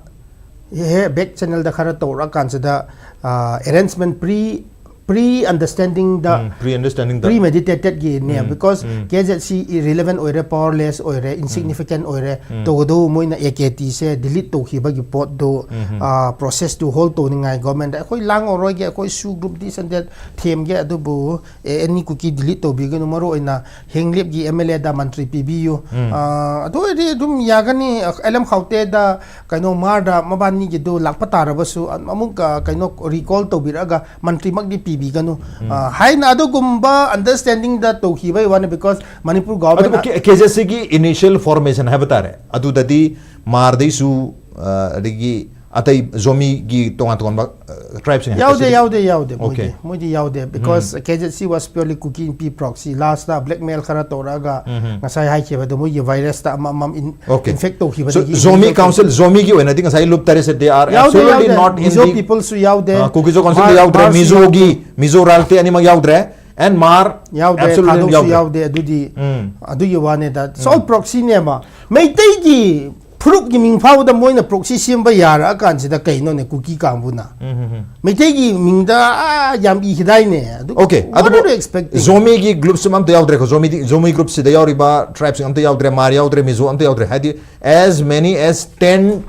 S4: he back channel da khara tora kansada arrangement pre understanding the premeditated gi ne because KZC irrelevant oire powerless oire insignificant oire togodo moina AKT se delete to khiba gi pot do process to hold to ngai government akoi lang oroi ge akoi su group this and that them ge adu bu any cookie delete to bi gnu maro ina henglip gi MLA da mantri PBU adu ri dum yagani elam khaute da kaino mar da mabani gi do lakpa tarabasu amuk kaino recall to biraga mantri mak di PB ganu hai na do gumba understanding da to hi bai one because Manipur government
S3: KJC ki initial formation hai batare adu dadi mar dei su digi atai zomi gi tongan tribes
S4: yaude moidi yaude because KJC was purely cookie in P proxy last da blackmail khara toraga ngasai hai ke bado moigi virus ta mam infect to hi bado
S3: Zomi Council zomi gi wena ding ngasai loop tare se they are absolutely not in the
S4: people su yaude
S3: cookie council yaudre mizo ralte ani mag yaudre and mar
S4: absolutely yaude adu wane da so proxy ne ma meitei gi Proof giving power the moina proxy simba yara kansi da kaino ne cookie kambuna. Metegi minda yam ihidai ne.
S3: Okay,
S4: what are you expecting?
S3: Zomi gi groups am te yaudre ko zomi groups de yauriba tribes am te yaudre mar yaudre mizo am te yaudre hadi as many as 10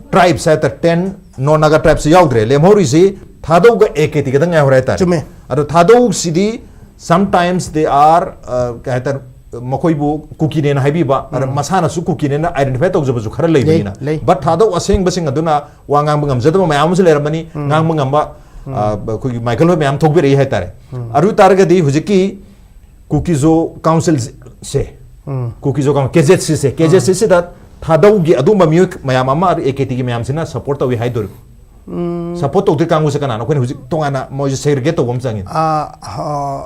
S3: tribes at 10 non naga tribes yaudre lemhori si Thadou ga eketi ga dang yaure ta.
S4: Chume.
S3: Ado Thadou sidi sometimes they are kahtar makoibu cookie ne haibi ba masana su cookie ne identify to jobu khara leibina but Thadou aseng basing aduna wangang bangam jadama mayam se leramani ngang bangam ba ko Michael mayam thokbe ri hai tare aru targa di hujiki cookizo council se cookizo KZC se that Thadou gi adu mamyuk mayam ama AKT gi mayam sina support to wi haidur support to kangu se kana no kwen hujik tongana mo segregate to bom changin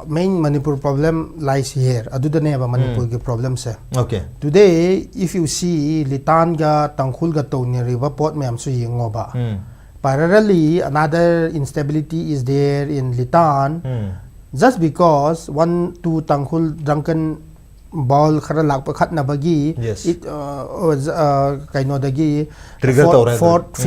S4: main Manipur problem lies here adu da ne ba Manipur ge problem se
S3: okay
S4: today if you see litan ga tangkhul ga to ne river port me am su yingo ba parallelly another instability is there in litan just because 1-2 tangkhul drunken ball khara lak pa khat na bagi it was kaino dagi 4th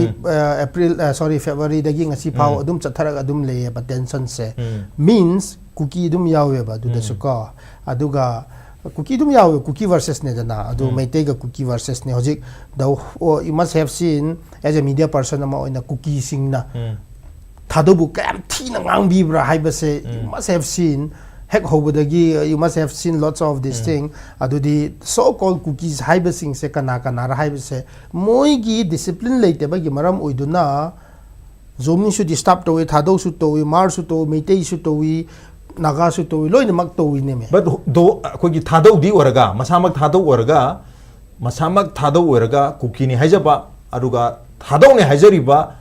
S4: April February dagi ngasi pau adum chathara adum le ba tension se means cookie dum yawe ba du da suka aduga cookie dum yawe cookie versus ne dana adu maitei ga cookie versus ne hojik the you must have seen as a media person ama oina cookie sing na Thadou bu kam thina ngang bi bra hai ba se you must have seen heck hobodagi you must have seen lots of this thing adu the so called cookies haiba sing se kana haiba se moi gi discipline leite ba gi maram oiduna zomi should stop to Thadou su to mar su to meitei su to naga su to loina mak to ne me
S3: but do ko gi Thadou di oraga masamak Thadou oraga cookie ni haijaba aruga Thadou ne haijariba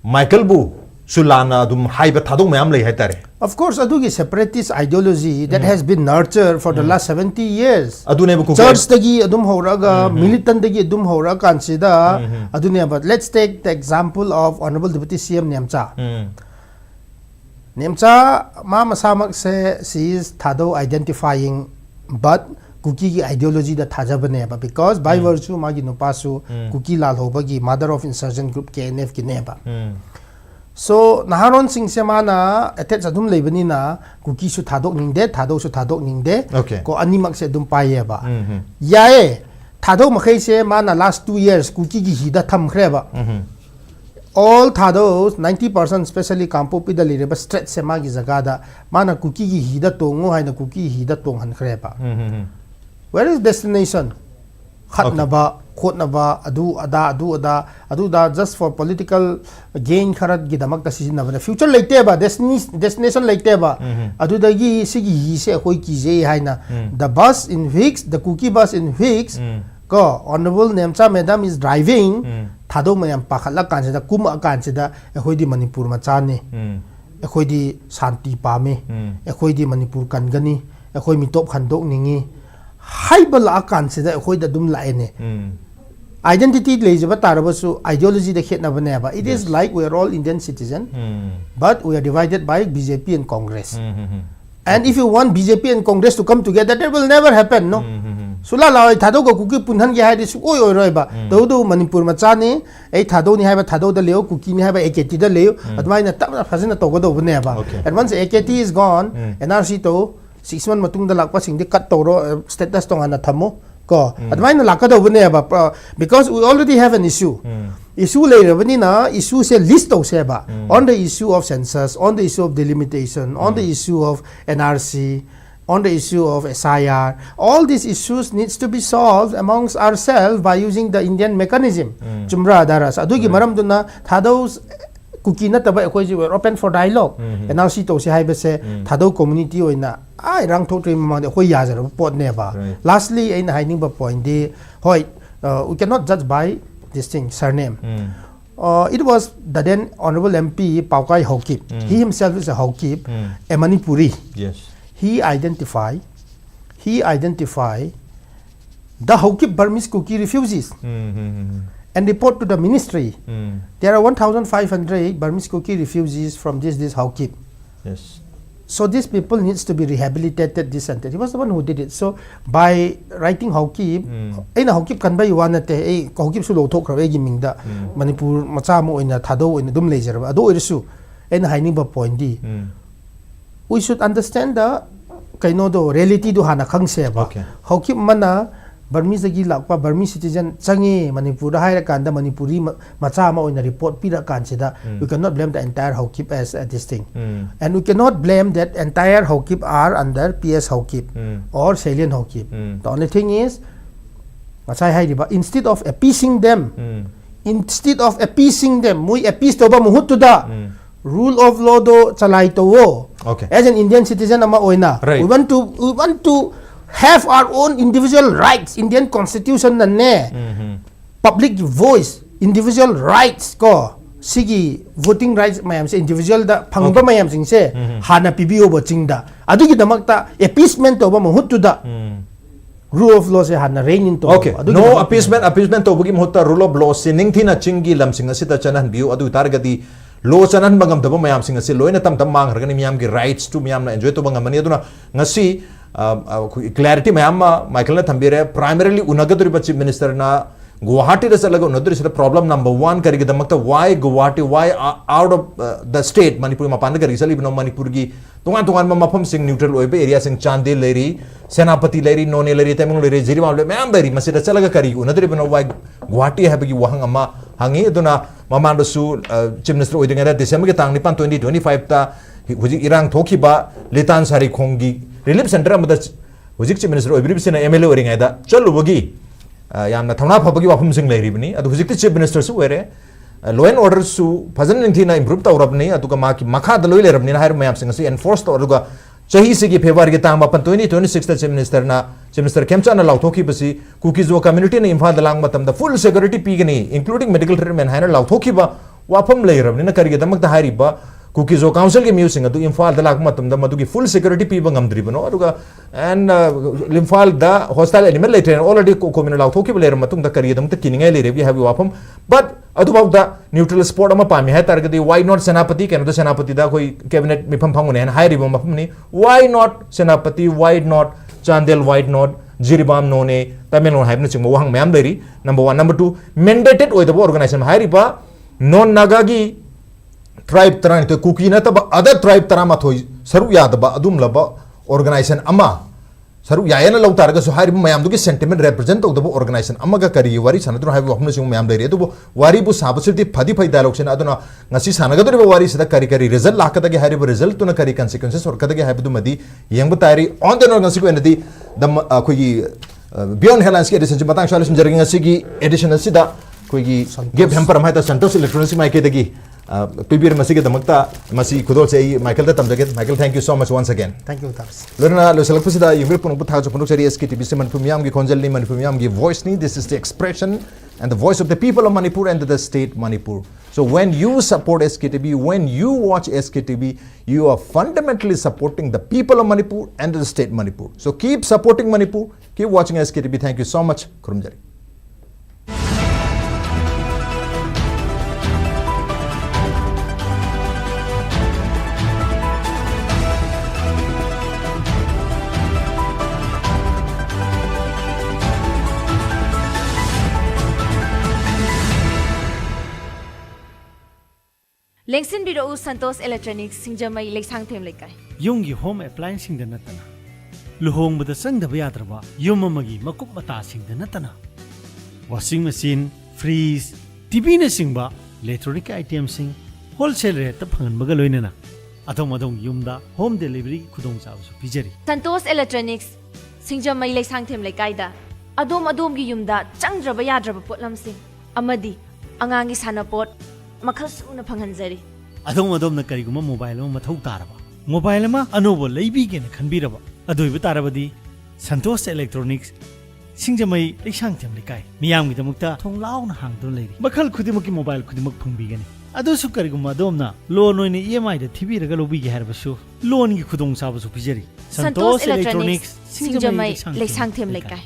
S3: Michael bu sulana dum haiba Thadou mayam lei haitare
S4: of course adugi separatist ideology that has been nurtured for the last 70 years
S3: adune bu
S4: church dagi adum horaga militant dagi adum horaga kansida adune but let's take the example of honorable deputy CM Nemcha ma masamak se she is Thadou identifying but cookie ki ideology da thajabane ba because by virtue magi no pasu cookie lal hobagi mother of insurgent group KNF ki ne ba so naharon sing semana atet sadum leibani na cookie su Thadou ningde Thadou su Thadou ningde ko animak se dum paye ba yae Thadou makhai se mana last 2 years cookie gi hida tham khre ba all Thadou 90% especially Kampopi da lire ba stretch se magi jaga da mana cookie gi hida tongu haina cookie hida tong han khre ba where is destination khatna ba khotna ba adu da just for political gain kharat gi damak ta sizin na ba future leite ba destination leite ba adu da gi sigi hi se hoi ki je haina the bus in Hicks the cookie bus in Hicks ko honorable Nemcha madam is driving Thadou mayam pakhala kan da kuma kan da hoi di Manipur ma chane hoi di shanti pame hoi di Manipur kan gani hoi mitop khandok ningi haibal akan se da hoi da dum la ene identity lejaba tarabasu ideology de khetnaba neba. It is like we are all Indian citizen, but we are divided by BJP and Congress. And if you want BJP and Congress to come together, that will never happen, no? Sula la Thadou ko kuki punhan ge haidi su oi oi ba. Thadou Manipur macha ni ei Thadou ni haiba Thadou da leo kuki ni haiba AKT da leo. Admai na tam na phazina to go do ne ba. And once AKT is gone, NRC to 6 month matung da lakpa sing de cut to ro status to ngana thamo ko. Admai na lakka do ne ba because we already have an issue. Issue later na issue se list to se ba on the issue of census, on the issue of delimitation, on the issue of NRC, on the issue of SIR. All these issues needs to be solved amongst ourselves by using the Indian mechanism. Chumra daras adugi maram duna Thadou's kuki na taba ekoi we are open for dialogue. NRC to se haibe se Thadou community oina ai rang thok tri ma de hoi ya jar pot ne ba. Lastly in hiding ba point de hoi we cannot judge by this thing surname. It was the then Honorable MP Lamjathang Haokip. He himself is a Haokip, a Manipuri.
S3: Yes.
S4: He identified the Haokip Burmese Kuki refugees and report to the ministry. There are 1,500 Burmese Kuki refugees from this Haokip.
S3: Yes.
S4: So these people needs to be rehabilitated, this and that. He was the one who did it. So by writing Haokip, Haokip kan ba yuwan te Haokip su lo thok khra gi mingda Manipur macha mo ina Thadou ina dum lejer ba ado irisu haining ba point di. We should understand the kaino do reality do hana khang se ba. Haokip mana Burmese gi lakpa Burmese citizen changi Manipur da haira kanda Manipuri macha ma oina report pira kan sida. We cannot blame the entire Haokip as this thing. And we cannot blame that entire Haokip are under PS Haokip or Salient Haokip. The only thing is macha hai ba instead of appeasing them mui appease to ba muhut to da rule of law do chalai to wo. As an Indian citizen ama oina we want to have our own individual rights. Indian constitution na ne public voice, individual rights ko sigi voting rights mayam se individual da phangba mayam sing se hana pbo bo chingda adugi damakta appeasement to ba mohut to da rule of law se hana reign into.
S3: No appeasement to bugi mohutta rule of law sining thina chingi lam singa sita chanan biu adu targadi law chanan bangam dabo mayam singa se loina tam mang hargani miyam gi rights to miyam na enjoy to bangam mani aduna ngasi clarity mayam Michael na thambire primarily unagaduri chief minister na Guwahati da salaga unaduri sida problem number 1 karigi damakta why Guwahati why out of the state Manipur mapanda karigi sali bino Manipur gi tungan ma mafam sing neutral oibe area sing Chandel leri Senapati leri None leri Tamil leri Jiribam leri mayam leri masida salaga karigi unaduri bino why Guwahati habagi wahang amma hangi aduna mamanda su chief minister oidinga da December ge tang 2025 ta huji irang thoki ba litan sari khongi relief center amada huji chief minister oibri bisina MLA oringa da chalu bagi yamna thana phabagi wafum sing leiribni adu huji chief minister su were law and order su phazan ningthina improve tawrabni aduga ma ki makha da loi lerabni na hair mayam sing si enforce to aduga chahi se gi February ge tang 2026 ta chief minister kemcha na lauthoki basi Kukizo community na Imphal dalang matam da full security pigani including medical treatment haina lauthoki ba wafam leirabni na karige damak da hari ba Kukizo Council ke music adu Imphal da lak matam da madugi full security piba ngamdribano aduga and Imphal da hostile element later already communal lauthoki layer matung da kariye dam ta kininga le rebi have wafam but adu bau da neutral sport ama pami hai targadi why not Senapati kenu da Senapati da koi cabinet mi pham phangune han high ribam mafam ni why not Senapati why not Chandel why not Jiribam None Tamil Nadu have chingmo wahang mayam leri number 1 number 2 mandated oidabo organization high riba non nagagi tribe tarang to Kuki na taba other tribe tarama thoi saru yadaba adum laba organization ama saru yayana law targa so hari mayam du ki sentiment represent to the organization ama ga kari wari sanadru have wahna sing mayam dai to wari bu sabasiti phadi phai dialogue sen aduna ngasi sanagadri wari sida kari result lakada ge hari result to na kari consequences or kada ge have du madi yang batari on the ngasi ko enadi the koi beyond headlines ki edition batang solution jargi ngasi gi edition sida koi gi give hamper mai ta santos electronics mai ke dagi PBR masih kita makta masih kudol saya Michael dah tamjaget Michael thank you so much once again.
S4: Thank you Tars.
S3: Lorna lo selak pasida yung pun upah jo punuk seri SKTV se Manipur miyam gi konjal ni Manipur miyam gi voice ni this is the expression and the voice of the people of Manipur and the state Manipur. So when you support SKTV, when you watch SKTV, you are fundamentally supporting the people of Manipur and the state Manipur. So keep supporting Manipur, keep watching SKTV. Thank you so much. Kurumjari.
S1: ꯂꯦꯡꯁꯤꯟꯕꯤꯔꯛꯎ Santosh electronics ꯁꯤꯡꯖꯃꯩ ꯂꯩꯁꯥꯡꯊꯦꯝ ꯂꯩꯀꯥꯏ
S2: ꯌꯨꯝꯒꯤ home ꯑꯦꯄ꯭ꯂꯥꯏꯟꯁꯤꯡꯗ ꯅꯠꯇꯅ ꯂꯨꯍꯣꯡꯕꯗ ꯆꯪꯗꯕ ꯌꯥꯗ꯭ꯔꯕ ꯌꯨꯝ ꯑꯃꯒꯤ ꯃꯀꯨꯞ ꯃꯇꯥꯁꯤꯡꯗ ꯅꯠꯇꯅ ꯋꯥꯁꯤꯡ ꯃꯦꯆꯤꯟ ꯐ꯭ꯔꯤꯖ ꯇꯤꯚꯤꯅꯆꯤꯡꯕ ꯏꯂꯦꯛꯇ꯭ꯔꯣꯅꯤꯛ ꯑꯥꯏꯇꯦꯝꯁꯤꯡ ꯍꯣꯜꯁꯦꯜ ꯔꯦꯠꯇ ꯐꯪꯍꯟꯕꯒ ꯂꯣꯏꯅꯅ ꯑꯗꯣꯝꯒꯤ ꯌꯨꯝꯗ ꯍꯣꯝ ꯗꯦꯂꯤꯚꯔꯤꯒꯤ ꯈꯨꯗꯣꯡꯆꯥꯕꯁꯨ ꯄꯤꯖꯔꯤ
S1: ꯁꯟꯇꯣꯁ ꯏꯂꯦꯛꯇ꯭ꯔꯣꯅꯤꯛꯁ ꯁꯤꯡꯖꯃꯩ ꯂꯩꯁꯥꯡꯊꯦꯝ ꯂꯩꯀꯥꯏꯗ ꯑꯗꯣꯝꯒꯤ ꯌꯨꯝꯗ ꯆꯪꯗ꯭ꯔꯕ ꯌꯥꯗ꯭ꯔꯕ ꯄꯣꯠꯂꯝꯁꯤꯡ ꯑꯃꯗꯤ ꯑꯉꯥꯡꯒꯤ ꯁꯥꯟꯅꯄꯣꯠ ꯃꯈꯜ ꯁꯨꯅ ꯐꯪꯍꯟꯖꯔꯤ
S2: ꯑꯗꯣꯝꯅ ꯀꯔꯤꯒꯨꯝꯕ ꯃꯣꯕꯥꯏꯜ ꯑꯃ ꯃꯊꯧ ꯇꯥꯔꯕ ꯃꯣꯕꯥꯏꯜ ꯑꯃ ꯑꯅꯧꯕ ꯂꯩꯕꯤꯒꯦꯅ ꯈꯟꯕꯤꯔꯕ ꯑꯗꯨ ꯑꯣꯏꯕ ꯇꯥꯔꯕꯗꯤ ꯁꯟꯇꯣꯁ ꯏꯂꯦꯛꯇ꯭ꯔꯣꯅꯤꯛꯁ ꯁꯤꯡꯖꯃꯩ ꯂꯩꯁꯥꯡꯊꯦꯝ ꯂꯩꯀꯥꯏ ꯃꯤꯌꯥꯝꯒꯤꯗꯃꯛꯇ ꯊꯣꯡ ꯂꯥꯎꯅ ꯍꯥꯡꯗꯨꯅ ꯂꯩꯔꯤ ꯃꯈꯜ ꯈꯨꯗꯤꯡꯃꯛꯀꯤ ꯃꯣꯕꯥꯏꯜ ꯈꯨꯗꯤꯡꯃꯛ ꯐꯪꯕꯤꯒꯅꯤ ꯑꯗꯨꯁꯨ ꯀꯔꯤꯒꯨꯝꯕ ꯑꯗꯣꯝꯅ ꯂꯣꯟ ꯑꯣꯏꯅ EMIꯗ ꯊꯤꯕꯤꯔꯒ ꯂꯧꯕꯤꯒꯦ ꯍꯥꯏꯔꯕꯁꯨ ꯂꯣꯟꯒꯤ ꯈꯨꯗꯣꯡꯆꯥꯕꯁꯨ ꯄꯤꯖꯔꯤ
S1: ꯁꯟꯇꯣꯁ ꯏꯂꯦꯛꯇ꯭ꯔꯣꯅꯤꯛꯁ ꯁꯤꯡꯖꯃꯩ ꯂꯩꯁꯥꯡꯊꯦꯝ ꯂꯩꯀꯥꯏ